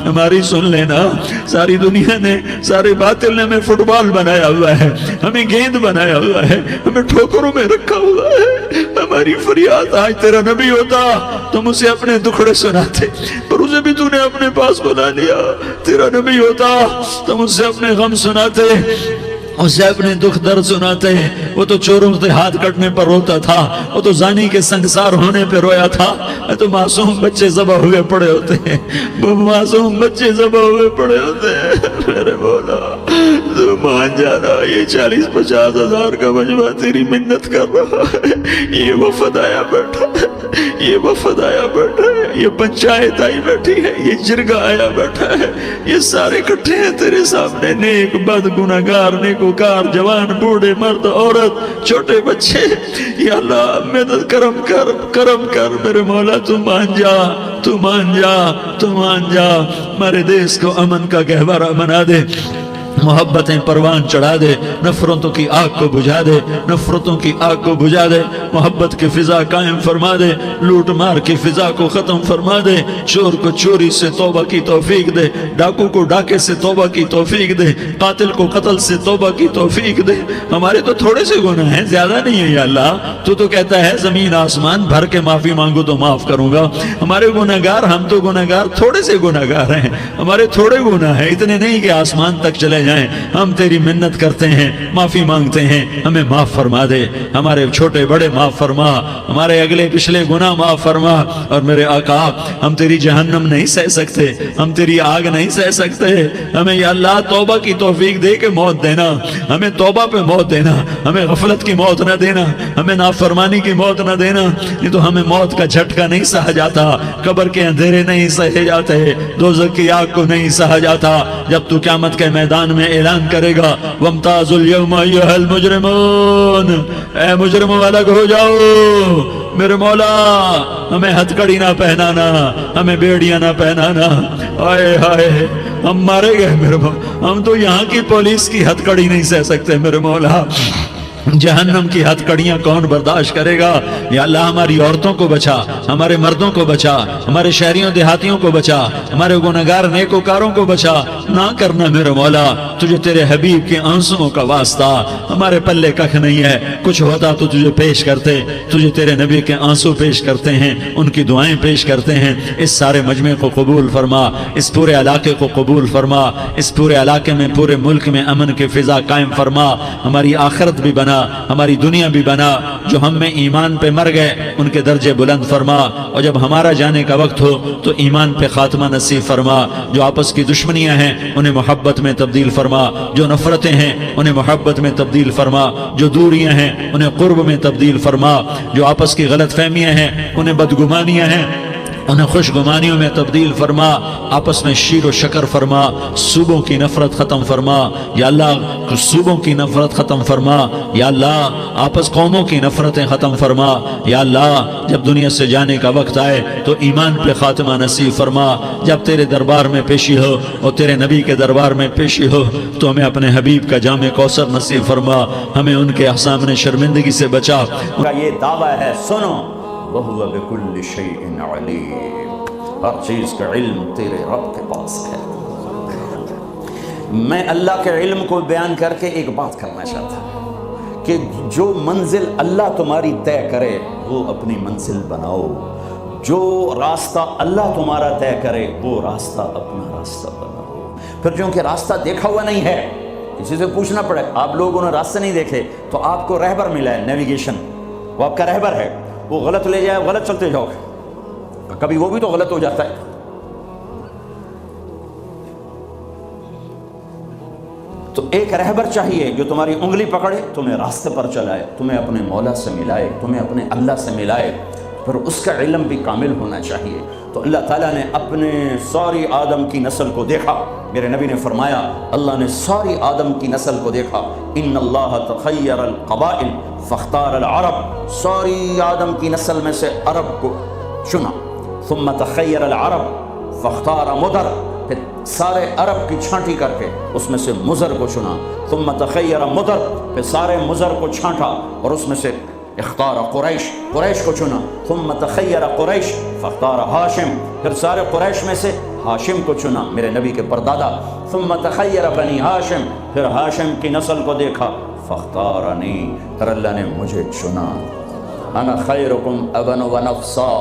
[SPEAKER 1] ہماری سن لینا۔ ساری دنیا نے، سارے باطل نے ہمیں فٹ بال بنایا ہوا ہے، ہمیں گیند بنایا ہوا ہے، ہمیں ٹھوکروں میں رکھا ہوا ہے، ہماری فریاد آج تیرا نبی ہوتا تم اسے اپنے دکھڑے سناتے، پر اسے بھی تو نے اپنے پاس بنا لیا، تیرا نبی ہوتا تم اسے اپنے غم سناتے، اسے اپنے دکھ درد سناتے، وہ تو چوروں سے ہاتھ کٹنے پر روتا تھا، وہ تو زانی کے سنگسار ہونے پہ رویا تھا، تو معصوم بچے ذبح ہوئے پڑے ہوتے ہیں، وہ معصوم بچے ذبح ہوئے پڑے ہوتے ہیں، میرے مولا تو مان جانا، یہ 40-50 ہزار کا مجمع تیری منت کر رہا ہے، یہ وفد آیا بیٹھا ہے، یہ وفد آیا بیٹھا ہے، یہ پنچایت آئی بیٹھی ہے، یہ جرگہ آیا بیٹھا ہے، یہ سارے کٹھے ہیں تیرے سامنے، نیک بد گناہگار نیکوکار، جوان بوڑھے مرد عورت چھوٹے بچے، یا اللہ مدد کرم کر میرے مولا، تو مان جا، تو مان جا، تو مان جا، ہمارے دیس کو امن کا گہوارہ بنا دے، محبتیں پروان چڑھا دے، نفرتوں کی آگ کو بجھا دے، نفرتوں کی آگ کو بجھا دے، محبت کی فضا قائم فرما دے، لوٹ مار کی فضا کو ختم فرما دے، چور کو چوری سے توبہ کی توفیق دے، ڈاکو کو ڈاکے سے توبہ کی توفیق دے، قاتل کو قتل سے توبہ کی توفیق دے۔ ہمارے تو تھوڑے سے گناہ ہیں، زیادہ نہیں ہے یا اللہ، تو کہتا ہے زمین آسمان بھر کے معافی مانگو تو معاف کروں گا۔ ہمارے گناہگار، ہم تو گناہگار تھوڑے سے گناہگار ہیں، ہمارے تھوڑے گناہ ہیں، اتنے نہیں کہ آسمان تک چلے جائیں، ہم تیری منت کرتے ہیں، معافی مانگتے ہیں، ہمیں معاف فرما دے، ہمارے چھوٹے بڑے معاف فرما، ہمارے اگلے پچھلے گناہ معاف فرما، اور میرے آقا ہم تیری جہنم نہیں سہ سکتے، ہم تیری آگ نہیں سہ سکتے، ہمیں یا اللہ توبہ کی توفیق دے کے موت دینا، ہمیں توبہ پہ موت دینا، ہمیں غفلت کی موت نہ دینا، ہمیں نافرمانی کی موت نہ دینا، نہیں تو ہمیں موت کا جھٹکا نہیں سہا جاتا، قبر کے اندھیرے نہیں سہے جاتے، دوزخ کی آگ کو نہیں سہا جاتا، جب تو قیامت کے میدان میں اعلان کرے گا وَامْتَازُوا الْيَوْمَ أَيُّهَا الْمُجْرِمُونَ، اے مجرموں الگ ہو جاؤ، میرے مولا ہمیں ہتھ کڑی نہ پہنانا، ہمیں بیڑیاں نہ پہنانا، آئے ہائے ہم مارے گئے میرے مولا، ہم تو یہاں کی پولیس کی ہتھ کڑی نہیں سہ سکتے میرے مولا، جہنم کی ہتھ کڑیاں کون برداشت کرے گا؟ یا اللہ ہماری عورتوں کو بچا، ہمارے مردوں کو بچا، ہمارے شہریوں دیہاتیوں کو بچا، ہمارے گناہگار نیکوکاروں کو بچا، نہ کرنا میرے مولا، تجھے تیرے حبیب کے آنسوؤں کا واسطہ، ہمارے پلے ککھ نہیں ہے، کچھ ہوتا تو تجھے پیش کرتے، تجھے تیرے نبی کے آنسو پیش کرتے ہیں، ان کی دعائیں پیش کرتے ہیں، اس سارے مجمع کو قبول فرما، اس پورے علاقے کو قبول فرما، اس پورے علاقے میں پورے ملک میں امن کی فضا قائم فرما، ہماری آخرت بھی بنا، ہماری دنیا بھی بنا، جو ہم میں ایمان پہ مر گئے ان کے درجے بلند فرما، اور جب ہمارا جانے کا وقت ہو تو ایمان پہ خاتمہ نصیب فرما، جو آپس کی دشمنیاں ہیں انہیں محبت میں تبدیل فرما، جو نفرتیں ہیں انہیں محبت میں تبدیل فرما، جو دوریاں ہیں انہیں قرب میں تبدیل فرما، جو آپس کی غلط فہمیاں ہیں انہیں بدگمانیاں ہیں انہیں خوش گمانیوں میں تبدیل فرما، آپس میں شیر و شکر فرما، صوبوں کی نفرت ختم فرما، یا اللہ صوبوں کی نفرت ختم فرما، یا اللہ آپس قوموں کی نفرتیں ختم فرما، یا اللہ جب دنیا سے جانے کا وقت آئے تو ایمان پہ خاتمہ نصیب فرما، جب تیرے دربار میں پیشی ہو اور تیرے نبی کے دربار میں پیشی ہو تو ہمیں اپنے حبیب کا جام کوثر نصیب فرما، ہمیں ان کے سامنے شرمندگی سے بچا۔
[SPEAKER 2] یہ دعویٰ ہے، سنو وَهُوَ بِكُلِّ شَيْءٍ عَلِيمٌ، ہر چیز کا علم تیرے رب کے پاس ہے۔ میں اللہ کے علم کو بیان کر کے ایک بات کرنا چاہتا ہوں کہ جو منزل اللہ تمہاری طے کرے وہ اپنی منزل بناؤ، جو راستہ اللہ تمہارا طے کرے وہ راستہ اپنا راستہ بناؤ۔ پھر چونکہ راستہ دیکھا ہوا نہیں ہے، کسی سے پوچھنا پڑے، آپ لوگوں نے راستے نہیں دیکھے تو آپ کو رہبر ملا ہے، نیویگیشن، وہ آپ کا رہبر ہے، وہ غلط لے جائے غلط چلتے جاؤ، کبھی وہ بھی تو غلط ہو جاتا ہے۔ تو ایک رہبر چاہیے جو تمہاری انگلی پکڑے، تمہیں راستے پر چلائے، تمہیں اپنے مولا سے ملائے، تمہیں اپنے اللہ سے ملائے، پھر اس کا علم بھی کامل ہونا چاہیے۔ تو اللہ تعالیٰ نے اپنے ساری آدم کی نسل کو دیکھا، میرے نبی نے فرمایا اللہ نے ساری آدم کی نسل کو دیکھا، ان اللہ تخیر القبائل فاختار العرب، ساری آدم کی نسل میں سے عرب کو چنا، ثم تخیر العرب فاختار مدر، پھر سارے عرب کی چھانٹی کر کے اس میں سے مضر کو چنا، ثم تخیر مضر، پھر سارے مضر کو چھانٹا اور اس میں سے اختار قریش، قریش کو چنا، ثم تخیر قریش فاختار ہاشم، پھر سارے قریش میں سے ہاشم کو چنا، میرے نبی کے پردادا، ثم تخیر بنی ہاشم، پھر ہاشم کی نسل کو دیکھا، فاختارنی، پھر اللہ نے مجھے چنا، انا خیرکم ابا و نفسا،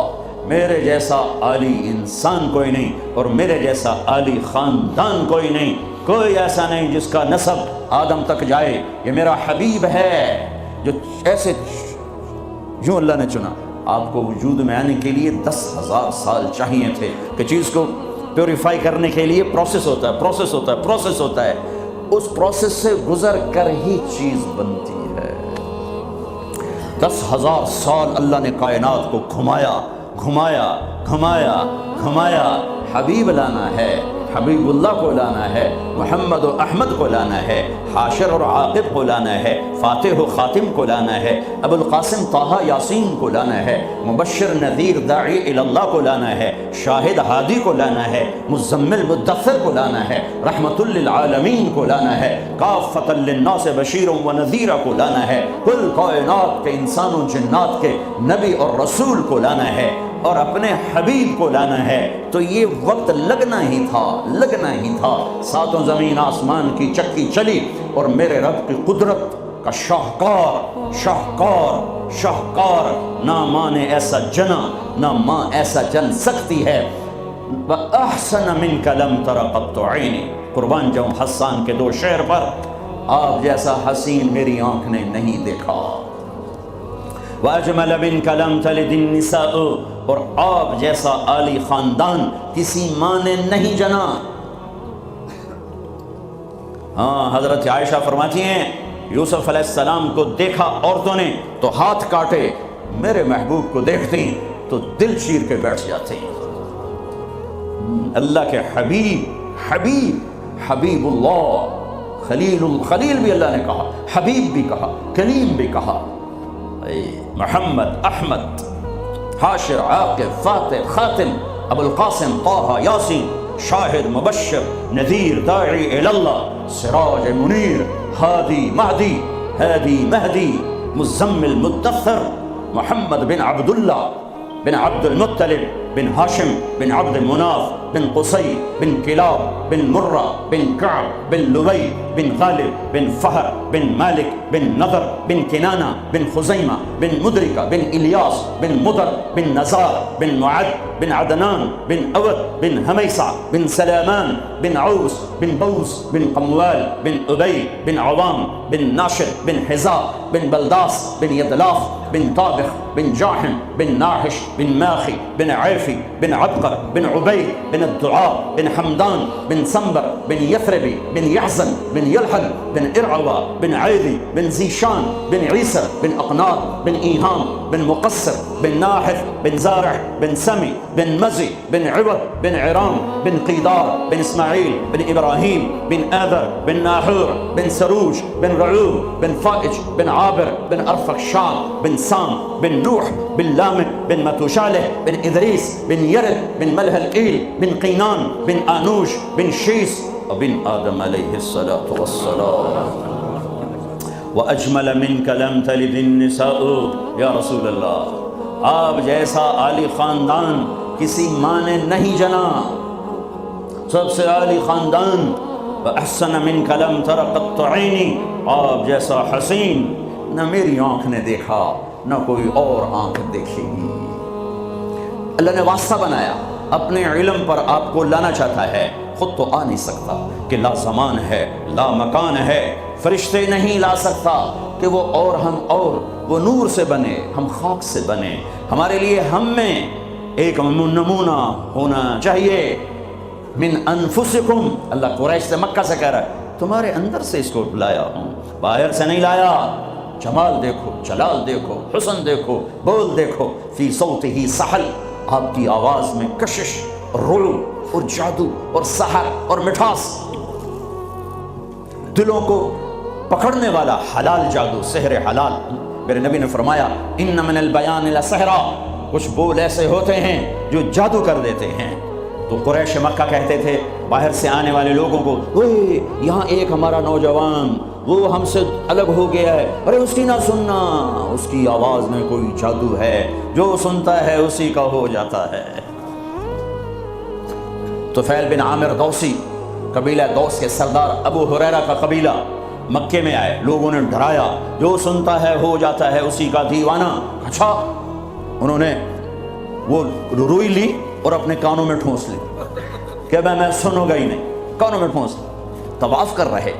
[SPEAKER 2] میرے جیسا عالی انسان کوئی نہیں اور میرے جیسا عالی خاندان کوئی نہیں، کوئی ایسا نہیں جس کا نسب آدم تک جائے، یہ میرا حبیب ہے جو ایسے یوں اللہ نے چنا۔ آپ کو وجود میں آنے کے لیے 10,000 سال چاہیے تھے کہ چیز کو پیوریفائی کرنے کے لیے پروسیس ہوتا ہے، پروسیس ہوتا ہے، پروسیس ہوتا ہے، اس پروسیس سے گزر کر ہی چیز بنتی ہے۔ 10,000 سال اللہ نے کائنات کو گھمایا گھمایا گھمایا گھمایا، حبیب لانا ہے، حبیب اللہ کو لانا ہے، محمد و احمد کو لانا ہے، حاشر اور عاقب کو لانا ہے، فاتح و خاتم کو لانا ہے، ابو القاسم طہ یاسین کو لانا ہے، مبشر نذیر داعی الی اللہ کو لانا ہے، شاہد ہادی کو لانا ہے، مزمل مدثر کو لانا ہے، رحمت للعالمین کو لانا ہے، کافۃ للناس بشیر و نذیر کو لانا ہے، کل کائنات کے انسان و جنات کے نبی اور رسول کو لانا ہے اور اپنے حبیب کو لانا ہے۔ تو یہ وقت لگنا ہی تھا، لگنا ہی تھا، ساتوں زمین آسمان کی چکی چلی اور میرے رب کی قدرت کا شاہکار شاہکار شاہکار، نہ ماں نے ایسا جنا نہ ماں ایسا جن سکتی ہے، وَأَحْسَنَ مِنْكَ لَمْ تَرَ قَطُّ عَيْنِي، قربان جاؤں حسان کے 2 شعر پر، آپ جیسا حسین میری آنکھ نے نہیں دیکھا، وَأَجْمَلَ مِنْكَ لَمْ تَلِدِ النِّسَاءُ، اور آپ جیسا عالی خاندان کسی ماں نے نہیں جنا۔ ہاں، حضرت عائشہ فرماتی ہیں یوسف علیہ السلام کو دیکھا عورتوں نے تو ہاتھ کاٹے، میرے محبوب کو دیکھتی تو دل چیر کے بیٹھ جاتے۔ اللہ کے حبیب، حبیب حبیب اللہ، خلیل بھی اللہ نے کہا، حبیب بھی کہا، کلیم بھی کہا، محمد احمد حاشر عاقب فاتح خاتم ابو القاسم طہ یاسین، شاہد مبشر نذیر داعی الی اللہ، سراج منیر ہادی مہدی ہادی مہدی، مزمل مدثر، محمد بن عبداللہ بن عبد المطلب بن ہاشم بن عبد مناف بن قصی بن کلاب بن مرہ بن کعب بن لبی بن غالب بن فہر بن مالک بن نضر بن کنانہ بن خزیمہ بن مدرکہ بن الیاس بن مدر بن نزار بن معد بن عدنان بن اود بن ہمیسہ بن سلامان بن عوس بن بوس بن قموال بن ابی بن عوام بن ناشد بن حزا بن بلداس بن یدلاف بن طابخ بن جاحم بن ناحش بن ماخی بن عیفی بن عبقر بن عبید بن الدعاء بن حمدان بن سنبر بن یثربی بن یحزن بن یلحل بن ارعوا بن عیدی بن زیشان بن عیسر بن اقناط بن ایہام بن مقصر بن ناحف بن زارع بن سمی بن مزی بن عوض بن عرام بن قیدار بن اسماعیل بن ابراہیم بن آذر بن ناحور بن سروج بن رعوب بن فائج بن عابر بن ارفخشاد بن سام بن نوح بن لامک بن متوشالح بن ادریس بن یرد بن ملح الإیل بن قینان بن آنوش بن شیس بن آدم علیہ الصلاة والسلام۔ وَأَجْمَلَ مِنْكَ لَمْ تَلِدِ النِّسَاءُ، یا رسول اللہ آپ جیسا عالی خاندان کسی ماں نے نہیں جنا، سب سے عالی خاندان۔ وَأَحْسَنَ مِنْكَ لَمْ تَرَ قَطُّ عَيْنِي، آپ جیسا حسین نہ میری آنکھ نے دیکھا نہ کوئی اور آنکھ دیکھے گی۔ اللہ نے واسطہ بنایا، اپنے علم پر آپ کو لانا چاہتا ہے، خود تو آ نہیں سکتا کہ لا زمان ہے لا مکان ہے، فرشتے نہیں لا سکتا کہ وہ اور ہم اور، وہ نور سے بنے ہم خاک سے بنے۔ ہمارے لیے ہم میں ایک نمونہ ہونا چاہیے۔ من انفسکم، اللہ قریش سے مکہ سے کہہ رہا ہے تمہارے اندر سے اس کو لایا ہوں، باہر سے نہیں لایا۔ جمال دیکھو، جلال دیکھو، حسن دیکھو، بول دیکھو، فی صوتہ سحل، آپ کی آواز میں کشش اور رعب اور جادو اور سحر اور مٹھاس، دلوں کو پکڑنے والا حلال جادو، سحر حلال۔ میرے نبی نے فرمایا ان من البیان لسحرا، کچھ بول ایسے ہوتے ہیں جو جادو کر دیتے ہیں۔ تو قریش مکہ کہتے تھے باہر سے آنے والے لوگوں کو، اوے یہاں ایک ہمارا نوجوان وہ ہم سے الگ ہو گیا ہے، ارے اس کی نہ سننا، اس کی آواز میں کوئی جادو ہے، جو سنتا ہے اسی کا ہو جاتا ہے۔ طفیل بن عامر دوسی، قبیلہ دوس کے سردار ابو ہریرہ کا قبیلہ مکے میں آئے، لوگوں نے ڈرایا جو سنتا ہے ہو جاتا ہے اسی کا دیوانہ۔ اچھا، انہوں نے وہ روئی لی اور اپنے کانوں میں ٹھونس لی کہ میں سنوں گا ہی نہیں، کانوں میں ٹھونس لی۔ طواف کر رہے،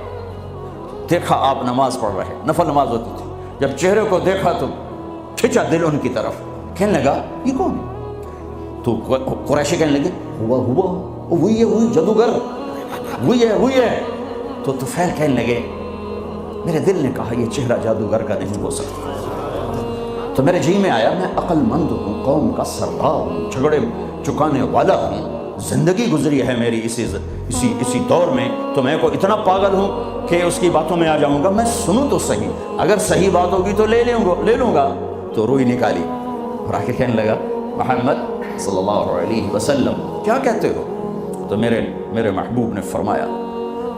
[SPEAKER 2] دیکھا آپ نماز پڑھ رہے، نفل نماز ہوتی تھی، جب چہرے کو دیکھا تو کھینچا دل ان کی طرف، کہنے لگا یہ کون ہے؟ تو قریشی کہنے لگے ہوا وہی ہے، وہی جادوگر، وہی ہے۔ تو طفیل کہنے لگے میرے دل نے کہا یہ چہرہ جادوگر کا نہیں ہو سکتا، تو میرے جی میں آیا میں عقل مند ہوں، قوم کا سردار ہوں، جھگڑے چکانے والا ہوں، زندگی گزری ہے میری اسی دور میں، تو میں کو اتنا پاگل ہوں کہ اس کی باتوں میں آ جاؤں گا؟ میں سنوں تو صحیح، اگر صحیح بات ہوگی تو لے لوں گا۔ تو روئی نکالی اور آ کے کہنے لگا محمد صلی اللہ علیہ وسلم کیا کہتے ہو؟ تو میرے محبوب نے فرمایا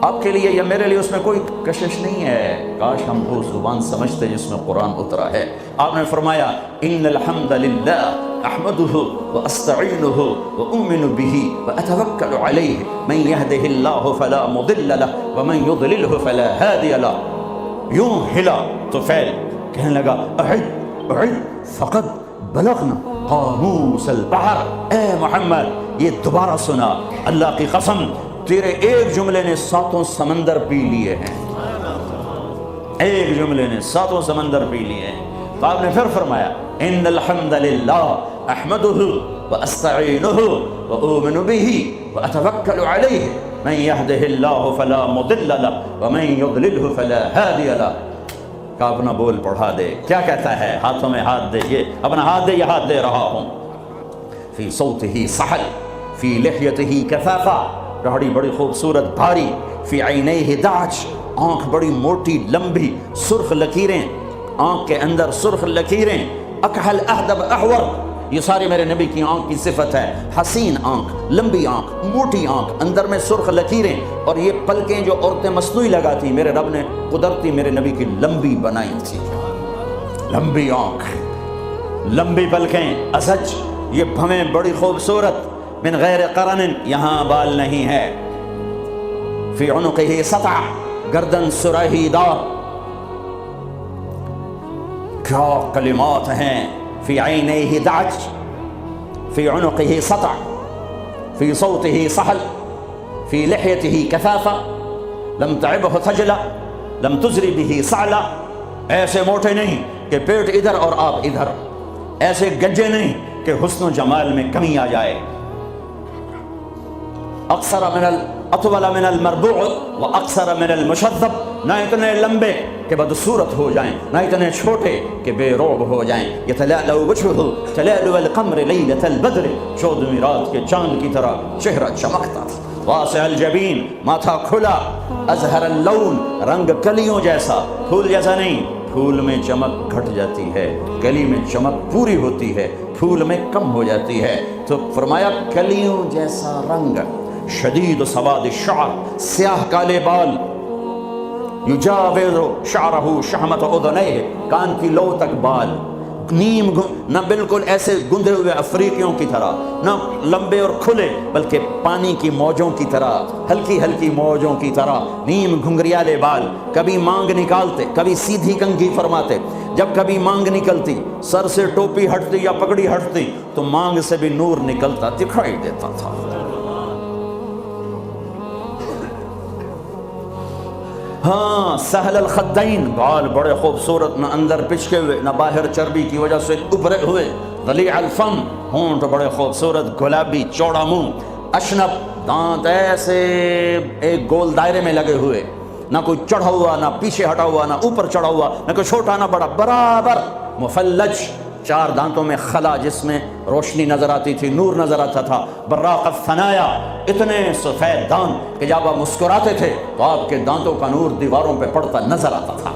[SPEAKER 2] آپ کے لیے یا میرے لیے اس میں کوئی کشش نہیں ہے، کاش ہم وہ زبان سمجھتے جس میں قرآن اترا ہے۔ آپ نے فرمایا ان الحمد للہ احمدہ واستعینہ واؤمن بہ واتوکل علیہ من یہدہ اللہ فلا مضل لہ ومن یضللہ فلا ہادی لہ۔ یوں ہلا طفیل، کہنے لگا اعد فقد بلغنا قاموس البحر، اے محمد یہ دوبارہ سنا، اللہ کی قسم تیرے ایک جملے نے 7 سمندر پی لیے ہیں، ایک جملے نے 7 سمندر پی لیے ہیں۔ تو آپ نے پھر فرمایا ان الحمد للہ احمدہ واستعینہ واؤمن بہ واتوکل علیہ من یہدہ اللہ فلا مضل لہ ومن یضللہ فلا ہادی لہ۔ کا اپنا بول پڑھا دے، کیا کہتا ہے؟ ہاتھوں میں ہاتھ دے، یہ اپنا ہاتھ دے، یہ ہاتھ دے رہا ہوں۔ فی صوتہ سحل فی لحیتہ کثافہ، داڑھی بڑی خوبصورت بھاری، فی عینیہ دعج، آنکھ بڑی موٹی لمبی، سرخ لکیریں، آنکھ کے اندر سرخ لکیریں، اکحل اہدب احور، یہ ساری میرے نبی کی آنکھ کی صفت ہے، حسین آنکھ، لمبی آنکھ، موٹی آنکھ، اندر میں سرخ لکیریں، اور یہ پلکیں جو عورتیں مصنوعی لگاتی میرے رب نے قدرتی میرے نبی کی لمبی بنائی تھی، لمبی آنکھ، لمبی پلکیں، ازج، یہ بھویں بڑی خوبصورت، من غیر قرن، یہاں بال نہیں ہے، فی عنقہ سطع، گردن سراہی دار، کیا کلمات ہیں، فی عینیہ دعج فی عنقہ سطع فی صوتہ سحل فی لحیتہ کثافہ لم تعبہ تھجلا لم تزری بہ سعلا، ایسے موٹے نہیں کہ پیٹ ادھر اور آپ ادھر، ایسے گنجے نہیں کہ حسن و جمال میں کمی آ جائے، اطول من المربوع و اقصر من المشذب، نہ اتنے لمبے کہ بدصورت ہو جائیں، نہ اتنے چھوٹے کہ بے رعب ہو جائیں، یتلألأ وجهہ تلألؤ القمر لیلۃ البدر، 14ویں رات کے چاند کی طرح چہرہ چمکتا تھا، واسع الجبین، ماتھا کھلا، ازہر اللون، رنگ کلیوں جیسا، پھول جیسا نہیں، پھول میں چمک گھٹ جاتی ہے، کلی میں چمک پوری ہوتی ہے، پھول میں کم ہو جاتی ہے، تو فرمایا کلیوں جیسا رنگ، شدید سواد الشعر، سیاہ کالے بال، یجاوز شعرہ شحمت اذنیہ، کان کی لو تک بال، نیم نہ بالکل ایسے گندھے ہوئے افریقیوں کی طرح، نہ لمبے اور کھلے، بلکہ پانی کی موجوں کی طرح، ہلکی ہلکی موجوں کی طرح، نیم گھنگریالے بال، کبھی مانگ نکالتے، کبھی سیدھی کنگھی فرماتے، جب کبھی مانگ نکلتی، سر سے ٹوپی ہٹتی یا پگڑی ہٹتی تو مانگ سے بھی نور نکلتا دکھائی دیتا تھا۔ ہاں سہل الخدین، بال بڑے خوبصورت، نہ اندر پچکے ہوئے نہ باہر چربی کی وجہ سے ابھرے ہوئے، ضلیع الفم، ہونٹ بڑے خوبصورت گلابی، چوڑا منہ، اشنب، دانت ایسے ایک گول دائرے میں لگے ہوئے، نہ کوئی چڑھا ہوا نہ پیچھے ہٹا ہوا نہ اوپر چڑھا ہوا، نہ کوئی چھوٹا نہ بڑا، برابر مفلج، 4 دانتوں میں خلا جس میں روشنی نظر آتی تھی، نور نظر آتا تھا، براق الثنایا، اتنے سفید دانت کہ جب آپ مسکراتے تھے تو آپ کے دانتوں کا نور دیواروں پہ پڑتا نظر آتا تھا۔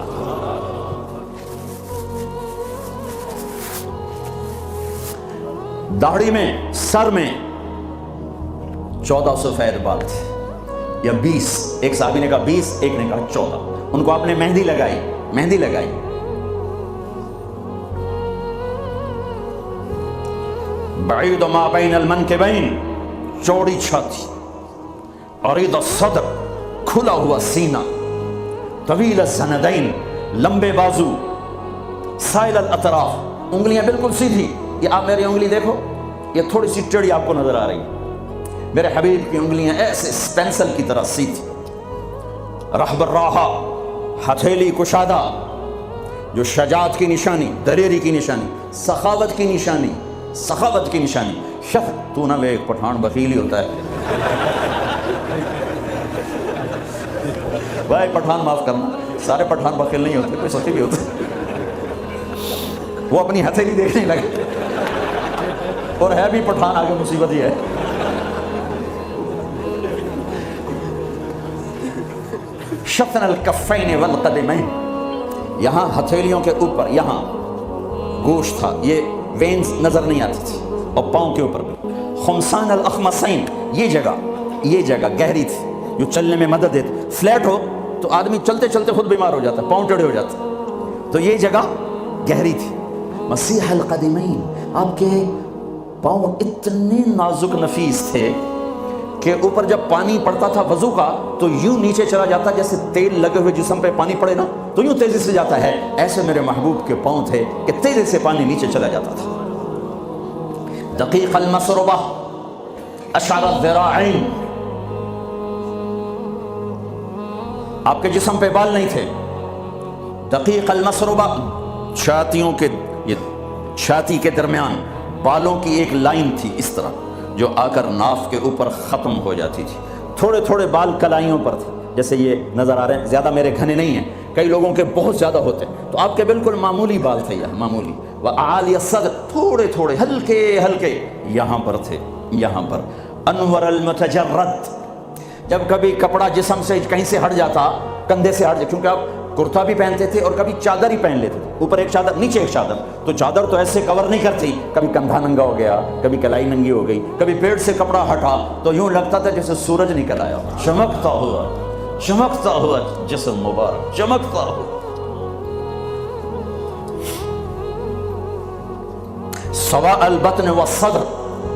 [SPEAKER 2] داڑھی میں، سر میں 14 سفید بال تھے یا 20، ایک صحابی نے کہا 20، ایک نے کہا 14۔ ان کو آپ نے مہندی لگائی، مہندی لگائی۔ بعید ما بین المنکبین، چوڑی چھاتی، عریض الصدر، کھلا ہوا سینہ، طویل الزندین، لمبے بازو، سائل الاطراف، انگلیاں بالکل سیدھی۔ یہ آپ میری انگلی دیکھو، یہ تھوڑی سی ٹیڑھی آپ کو نظر آ رہی ہے، میرے حبیب کی انگلیاں ایسے پینسل کی طرح سیدھی۔ رحب الراحہ، ہتھیلی کشادہ، جو شجاعت کی نشانی، دلیری کی نشانی، سخاوت کی نشانی، سخاوت کی نشانی۔ تو نہ ایک پٹھان بخیل ہی ہوتا ہے بھائی، پٹھان معاف کرنا، سارے پٹھان بخیل نہیں ہوتے، کوئی سخی بھی ہوتے، وہ اپنی ہتھیلی دیکھنے لگے، اور ہے بھی پٹھان، آگے مصیبت ہی ہے۔ شطن الکفین والقدمین، یہاں ہتھیلیوں کے اوپر یہاں گوشت تھا، یہ وینز نظر نہیں آتی تھی، اور پاؤں کے اوپر بھی۔ خمسان الاخمصین، یہ جگہ گہری تھی جو چلنے میں مدد دیتی، فلیٹ ہو تو آدمی چلتے چلتے خود بیمار ہو جاتا، پاؤں ٹیڑھے ہو جاتے، تو یہ جگہ گہری تھی۔ مسیح القدمین، آپ کے پاؤں اتنے نازک نفیس تھے کہ اوپر جب پانی پڑتا تھا وضو کا تو یوں نیچے چلا جاتا، جیسے تیل لگے ہوئے جسم پہ پانی پڑے نا تو یوں تیزی سے جاتا ہے، ایسے میرے محبوب کے پاؤں تھے کہ تیزی سے پانی نیچے چلا جاتا تھا۔ دقیق المسربہ، اشعر الذراعین، آپ کے جسم پہ بال نہیں تھے۔ دقیق المسربہ، چھاتیوں کے، یہ چھاتی کے درمیان بالوں کی ایک لائن تھی اس طرح، جو آ کر ناف کے اوپر ختم ہو جاتی تھی۔ تھوڑے تھوڑے بال کلائیوں پر تھے، جیسے یہ نظر آ رہے ہیں، زیادہ میرے گھنے نہیں ہیں، کئی لوگوں کے بہت زیادہ ہوتے، تو آپ کے بالکل معمولی بال تھے، یہ معمولی۔ وَأَعَالِيَ الصَّدْرِ، تھوڑے تھوڑے ہلکے ہلکے یہاں پر تھے، یہاں پر۔ انور المتجرد، جب کبھی کپڑا جسم سے کہیں سے ہٹ جاتا، کندھے سے ہٹ جاتا، کیونکہ آپ کرتا بھی پہنتے تھے اور کبھی چادر ہی پہن لیتے تھے، اوپر ایک چادر نیچے ایک چادر، تو چادر تو ایسے کور نہیں کرتی، کبھی کندھا ننگا ہو گیا، کبھی کلائی ننگی ہو گئی، کبھی پیٹ سے کپڑا ہٹا تو یوں لگتا تھا جیسے سورج نکل آیا، چمکتا ہوا جسم مبارک، چمکتا ہوا۔ سواء البطن والصدر،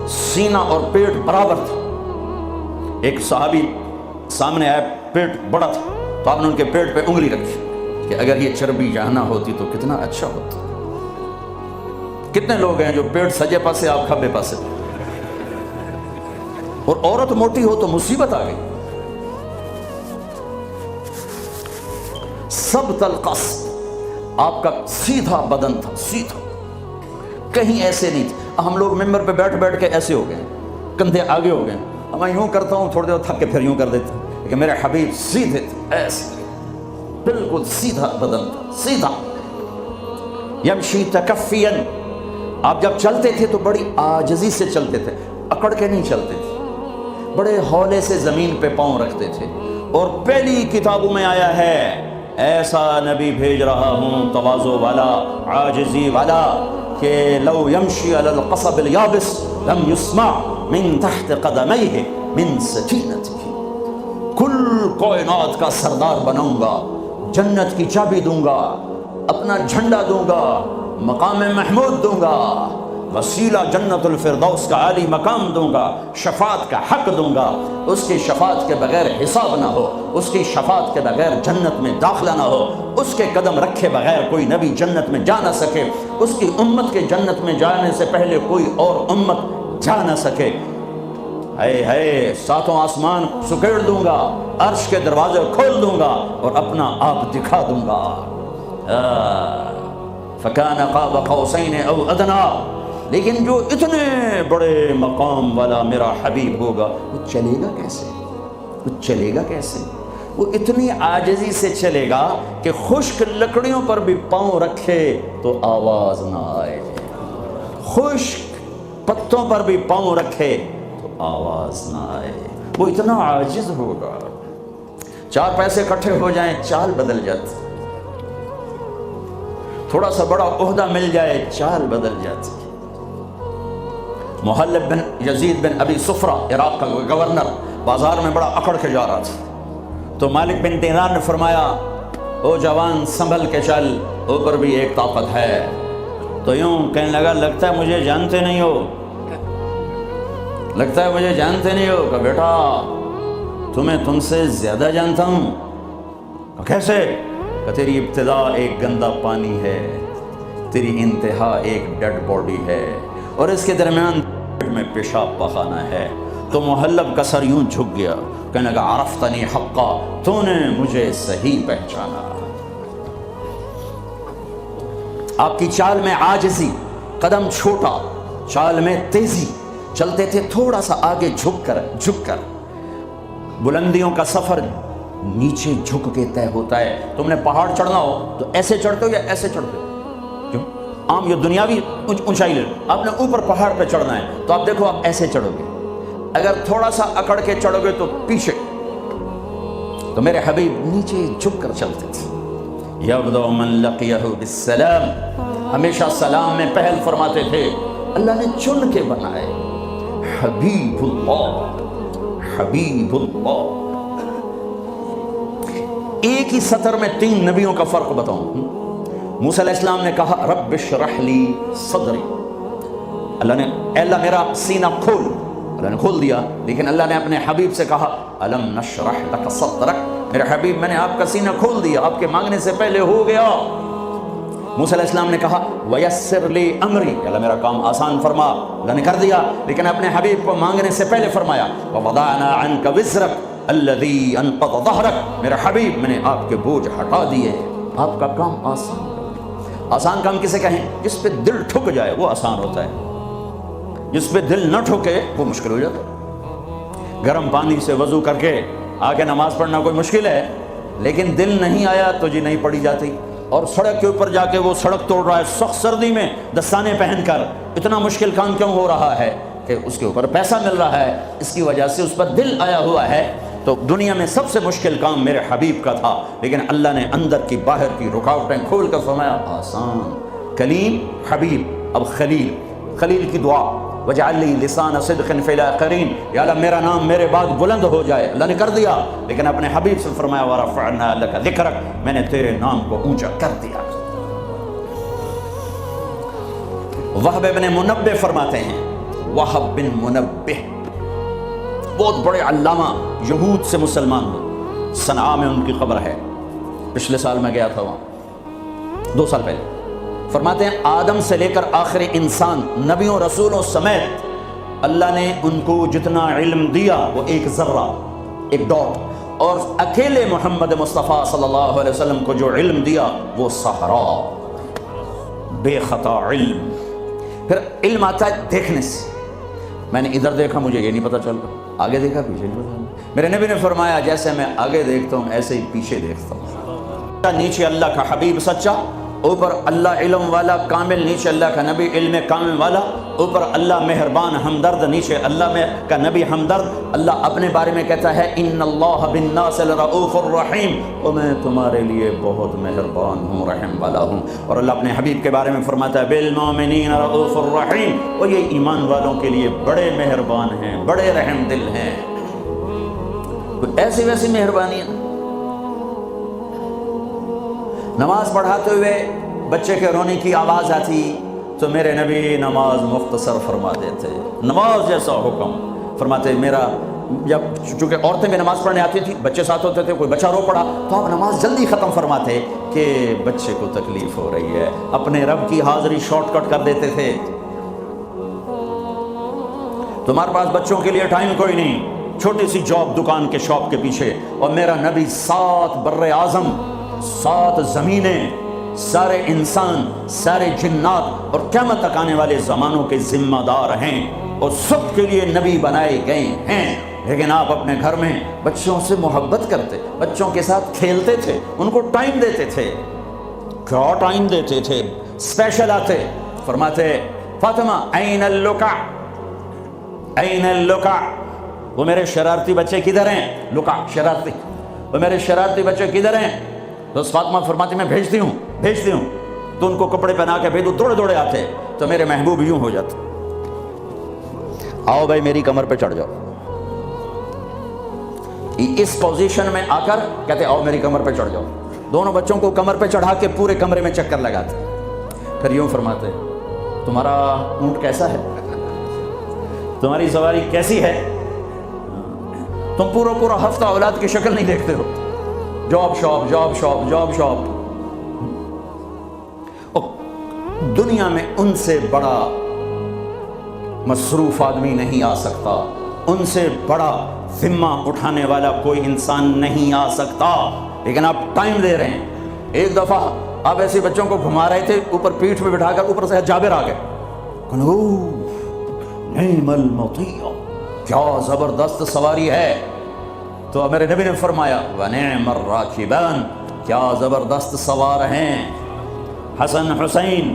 [SPEAKER 2] سینہ اور پیٹ برابر تھا۔ ایک صحابی سامنے آیا، پیٹ بڑا تھا، تو آپ نے ان کے پیٹ پہ انگلی رکھی کہ اگر یہ چربی یہاں نہ ہوتی تو کتنا اچھا ہوتا۔ کتنے لوگ ہیں جو پیٹ سجے پاسے، آپ کھبے پاسے، اور عورت موٹی ہو تو مصیبت آ گئی۔ سبط القصد، آپ کا سیدھا بدن تھا، سیدھا، کہیں ایسے نہیں تھے۔ ہم لوگ ممبر پہ بیٹھ بیٹھ کے ایسے ہو گئے، کندھے آگے ہو گئے، میں یوں کرتا ہوں تھوڑی دیر تھک کے پھر یوں کر دیتا ہوں، لیکن میرے حبیب سیدھے تھے، ایسے بالکل سیدھا بدن تھا، سیدھا۔ یمشی تکفیا، آپ جب چلتے تھے تو بڑی عاجزی سے چلتے تھے، اکڑ کے نہیں چلتے تھے، بڑے ہولے سے زمین پہ پاؤں رکھتے تھے۔ اور پہلی کتابوں میں آیا ہے ایسا نبی بھیج رہا ہوں، تواضع والا، عاجزی والا، کہ لو یمشی علی القصب الیابس لم یسمع من تحت قدمیہ من سکینتہ، کل کائنات کا سردار بناؤں گا، جنت کی چابی دوں گا، اپنا جھنڈا دوں گا، مقام محمود دوں گا، وسیلہ جنت الفردوس کا عالی مقام دوں گا، شفاعت کا حق دوں گا، اس کی شفاعت کے بغیر حساب نہ ہو، اس کی شفاعت کے بغیر جنت میں داخلہ نہ ہو، اس کے قدم رکھے بغیر کوئی نبی جنت میں جا نہ سکے، اس کی امت کے جنت میں جانے سے پہلے کوئی اور امت جا نہ سکے۔ اے ساتوں آسمان سکیڑ دوں گا، عرش کے دروازے کھول دوں گا اور اپنا آپ دکھا دوں گا۔ فَكَانَ قَابَ قَوْسَيْنِ أَوْ أَدْنَىٰ، لیکن جو اتنے بڑے مقام والا میرا حبیب ہوگا وہ چلے گا کیسے؟ وہ چلے گا کیسے؟ وہ اتنی عاجزی سے چلے گا کہ خشک لکڑیوں پر بھی پاؤں رکھے تو آواز نہ آئے، خشک پتوں پر بھی پاؤں رکھے تو آواز نہ آئے، وہ اتنا عاجز ہوگا۔ چار پیسے اکٹھے ہو جائیں چال بدل جاتی، تھوڑا سا بڑا عہدہ مل جائے چال بدل جاتی۔ محلب بن یزید بن ابی صفرہ عراق کا گورنر بازار میں بڑا اکڑ کے جا رہا تھا، تو مالک بن دینار نے فرمایا او جوان سنبھل کے چل، اوپر بھی ایک طاقت ہے۔ تو یوں کہنے لگا لگتا ہے مجھے جانتے نہیں ہو، لگتا ہے مجھے جانتے نہیں ہو۔ کہ بیٹا تمہیں تم سے زیادہ جانتا ہوں۔ کہ کیسے؟ کہ تیری ابتدا ایک گندا پانی ہے، تیری انتہا ایک ڈیڈ باڈی ہے، اور اس کے درمیان میں پیشاب پخانہ ہے۔ تو محلب کا سر یوں جھک گیا، کہنے لگا عرفتنی حقا، تو نے مجھے صحیح پہچانا۔ آپ کی چال میں عاجزی، قدم چھوٹا، چال میں تیزی، چلتے تھے تھوڑا سا آگے جھک کر۔ بلندیوں کا سفر نیچے جھک کے طے ہوتا ہے۔ تم نے پہاڑ چڑھنا ہو تو ایسے چڑھتے ہو یا ایسے چڑھتے ہو؟ کیوں؟ عام یہ دنیاوی اونچائی لے، آپ نے اوپر پہاڑ پہ چڑھنا ہے تو آپ دیکھو آپ ایسے چڑھو گے، اگر تھوڑا سا اکڑ کے چڑھو گے تو پیچھے۔ تو میرے حبیب نیچے جھک کر چلتے تھے۔ یبدأ من لقیہ بالسلام، ہمیشہ سلام میں پہل فرماتے تھے۔ اللہ نے چن کے بنائے حبیب اللہ، حبیب اللہ۔ ایک ہی سطر میں 3 نبیوں کا فرق بتاؤں۔ موسیٰ علیہ السلام نے کہا رب اشرح لی صدری، اللہ نے اے اللہ میرا سینہ کھول، اللہ نے کھول دیا۔ لیکن اللہ نے اپنے حبیب سے کہا الم نشرح لک صدرک، میرے حبیب میں نے آپ کا سینہ کھول دیا، آپ کے مانگنے سے پہلے ہو گیا۔ موسیٰ علیہ السلام نے کہا ویسر لی امری، اللہ میرا کام آسان فرما، اللہ نے کر دیا۔ لیکن اپنے حبیب کو مانگنے سے پہلے فرمایا ووضعنا عنک وزرک الذی انقض ظہرک، میرے حبیب میں نے آپ کے بوجھ ہٹا دیے، آپ کا کام آسان۔ آسان کام کسے کہیں؟ جس پہ دل ٹھک جائے وہ آسان ہوتا ہے، جس پہ دل نہ ٹھکے وہ مشکل ہو جاتا ہے۔ گرم پانی سے وضو کر کے آگے نماز پڑھنا کوئی مشکل ہے، لیکن دل نہیں آیا تو جی نہیں پڑھی جاتی۔ اور سڑک کے اوپر جا کے وہ سڑک توڑ رہا ہے سخت سردی میں دستانے پہن کر، اتنا مشکل کام کیوں ہو رہا ہے؟ کہ اس کے اوپر پیسہ مل رہا ہے، اس کی وجہ سے اس پر دل آیا ہوا ہے۔ تو دنیا میں سب سے مشکل کام میرے حبیب کا تھا، لیکن اللہ نے اندر کی باہر کی رکاوٹیں کھول کر فرمایا آسان۔ کلیم، حبیب، اب خلیل، خلیل کی دعا وجعل لی لسان صدق فی الاخرین، یا اللہ میرا نام میرے بعد بلند ہو جائے، اللہ نے کر دیا۔ لیکن اپنے حبیب سے فرمایا ورفعنا لک ذکرک، میں نے تیرے نام کو اونچا کر دیا۔ وہب بن منبہ فرماتے ہیں، وہب بن منبہ بہت بڑے علامہ، یہود سے مسلمان ہوئے، صنعاء میں ان کی قبر ہے، پچھلے سال میں گیا تھا وہاں 2 سال پہلے۔ فرماتے ہیں آدم سے لے کر آخر انسان، نبیوں رسولوں سمیت اللہ نے ان کو جتنا علم دیا وہ ایک ذرہ، ایک ڈاٹ، اور اکیلے محمد مصطفیٰ صلی اللہ علیہ وسلم کو جو علم دیا وہ صحرا، بے خطا علم۔ پھر علم آتا ہے دیکھنے سے، میں نے ادھر دیکھا مجھے یہ نہیں پتا چل رہا، آگے دیکھا پیچھے نہیں پتا۔ میرے نبی نے فرمایا جیسے میں آگے دیکھتا ہوں ایسے ہی پیچھے دیکھتا ہوں۔ نیچے اللہ کا حبیب سچا، اوپر اللہ علم والا کامل، نیچے اللہ کا نبی علم کامل والا، اوپر اللہ مہربان ہمدرد، نیچے اللہ میں کا نبی ہمدرد۔ اللہ اپنے بارے میں کہتا ہے ان اللہ بالناس لرؤوف الرحیم، اور میں تمہارے لیے بہت مہربان ہوں، رحم والا ہوں۔ اور اللہ اپنے حبیب کے بارے میں فرماتا ہے بالمؤمنین رؤوف الرحیم، اور یہ ایمان والوں کے لیے بڑے مہربان ہیں، بڑے رحم دل ہیں۔ ایسی ویسی مہربانی ہے۔ نماز پڑھاتے ہوئے بچے کے رونے کی آواز آتی تو میرے نبی نماز مختصر فرما دیتے، نماز جیسا حکم فرماتے۔ میرا جب چونکہ عورتیں بھی نماز پڑھنے آتی تھی، بچے ساتھ ہوتے تھے، کوئی بچہ رو پڑا تو آپ نماز جلدی ختم فرماتے کہ بچے کو تکلیف ہو رہی ہے، اپنے رب کی حاضری شارٹ کٹ کر دیتے تھے۔ تمہارے پاس بچوں کے لیے ٹائم کوئی نہیں، چھوٹی سی جاب دکان کے شاپ کے پیچھے، اور میرا نبی 7 بر اعظم، 7 زمینیں، سارے انسان، سارے جنات اور قیامت تک آنے والے زمانوں کے ذمہ دار ہیں اور سب کے لیے نبی بنائے گئے ہیں، لیکن آپ اپنے گھر میں بچوں سے محبت کرتے، بچوں کے ساتھ کھیلتے تھے، ان کو ٹائم دیتے تھے۔ کیا ٹائم دیتے تھے؟ اسپیشل آتے، فرماتے فاطمہ این اللکع، این اللکع، وہ میرے شرارتی بچے کدھر ہیں؟ لکع شرارتی، وہ میرے شرارتی بچے کدھر ہیں؟ تو فاطمہ فرماتی میں بھیجتی ہوں تو ان کو کپڑے پہنا کے بھیجو، دوڑے دوڑے آتے تو میرے محبوب یوں ہو جاتے، آؤ بھائی میری کمر پہ چڑھ جاؤ۔ اس پوزیشن میں آ کر کہتے آؤ میری کمر پہ چڑھ جاؤ، دونوں بچوں کو کمر پہ چڑھا کے پورے کمرے میں چکر لگاتے، پھر یوں فرماتے تمہارا اونٹ کیسا ہے، تمہاری سواری کیسی ہے؟ تم پورا ہفتہ اولاد کی شکل نہیں دیکھتے ہو، جاب شاپ جاب شاپ جاب شاپ۔ دنیا میں ان سے بڑا مصروف آدمی نہیں آ سکتا، ان سے بڑا ذمہ اٹھانے والا کوئی انسان نہیں آ سکتا، لیکن آپ ٹائم دے رہے ہیں۔ ایک دفعہ آپ ایسے بچوں کو گھما رہے تھے، اوپر پیٹھ پہ بٹھا کر، اوپر سے جابر آ گئے، نعم المطیع، کیا زبردست سواری ہے، تو میرے نبی نے فرمایا ونعم الراکبان، کیا زبردست سوار ہیں حسن حسین۔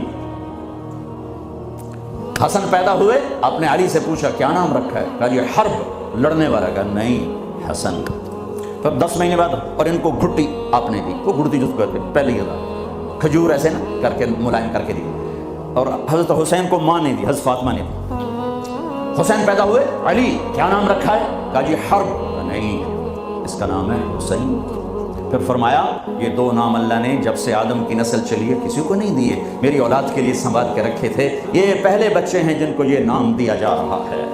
[SPEAKER 2] حسن پیدا ہوئے، آپ نے علی سے پوچھا کیا نام رکھا ہے؟ کہا یہ حرب، لڑنے والا۔ کہا نہیں حسن۔ پھر 10 مہینے بعد، اور ان کو گھٹی آپ نے دی، وہ گھٹی جس کو پہلے یہ کھجور ایسے نا کر کے ملائم کر کے دی، اور حضرت حسین کو ماں نے دی، حضرت فاطمہ نے دی۔ حسین پیدا ہوئے، علی کیا نام رکھا ہے؟ کہا جی حرب۔ نہیں، اس کا نام ہے حسین۔ پھر فرمایا یہ 2 نام اللہ نے جب سے آدم کی نسل چلی ہے کسی کو نہیں دیے، میری اولاد کے لیے سنبھال کے رکھے تھے، یہ پہلے بچے ہیں جن کو یہ نام دیا جا رہا ہے۔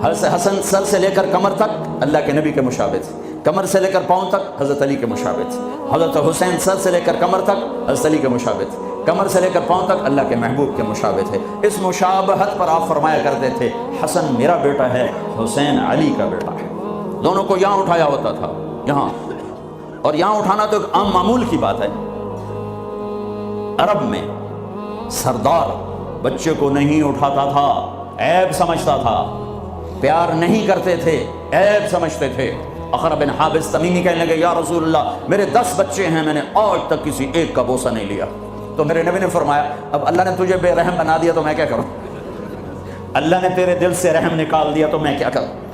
[SPEAKER 2] حضرت حسن سر سے لے کر کمر تک اللہ کے نبی کے مشابہ تھے، کمر سے لے کر پاؤں تک حضرت علی کے مشابہ تھے۔ حضرت حسین سر سے لے کر کمر تک حضرت علی کے مشابہ تھے، کمر سے لے کر پاؤں تک اللہ کے محبوب کے مشابہ تھے۔ اس مشابہت پر آپ فرمایا کرتے تھے حسن میرا بیٹا ہے، حسین علی کا بیٹا ہے۔ دونوں کو یہاں اٹھایا ہوتا تھا، یہاں، اور یہاں اٹھانا تو ایک عام معمول کی بات ہے۔ عرب میں سردار بچے کو نہیں اٹھاتا تھا، عیب سمجھتا تھا، پیار نہیں کرتے تھے، عیب سمجھتے تھے۔ اقرا بن حابس تمیمی کہنے لگے یا رسول اللہ میرے 10 بچے ہیں، میں نے آج تک کسی ایک کا بوسہ نہیں لیا۔ تو میرے نبی نے فرمایا اب اللہ نے تجھے بے رحم بنا دیا تو میں کیا کروں؟ اللہ نے تیرے دل سے رحم نکال دیا تو میں کیا کروں؟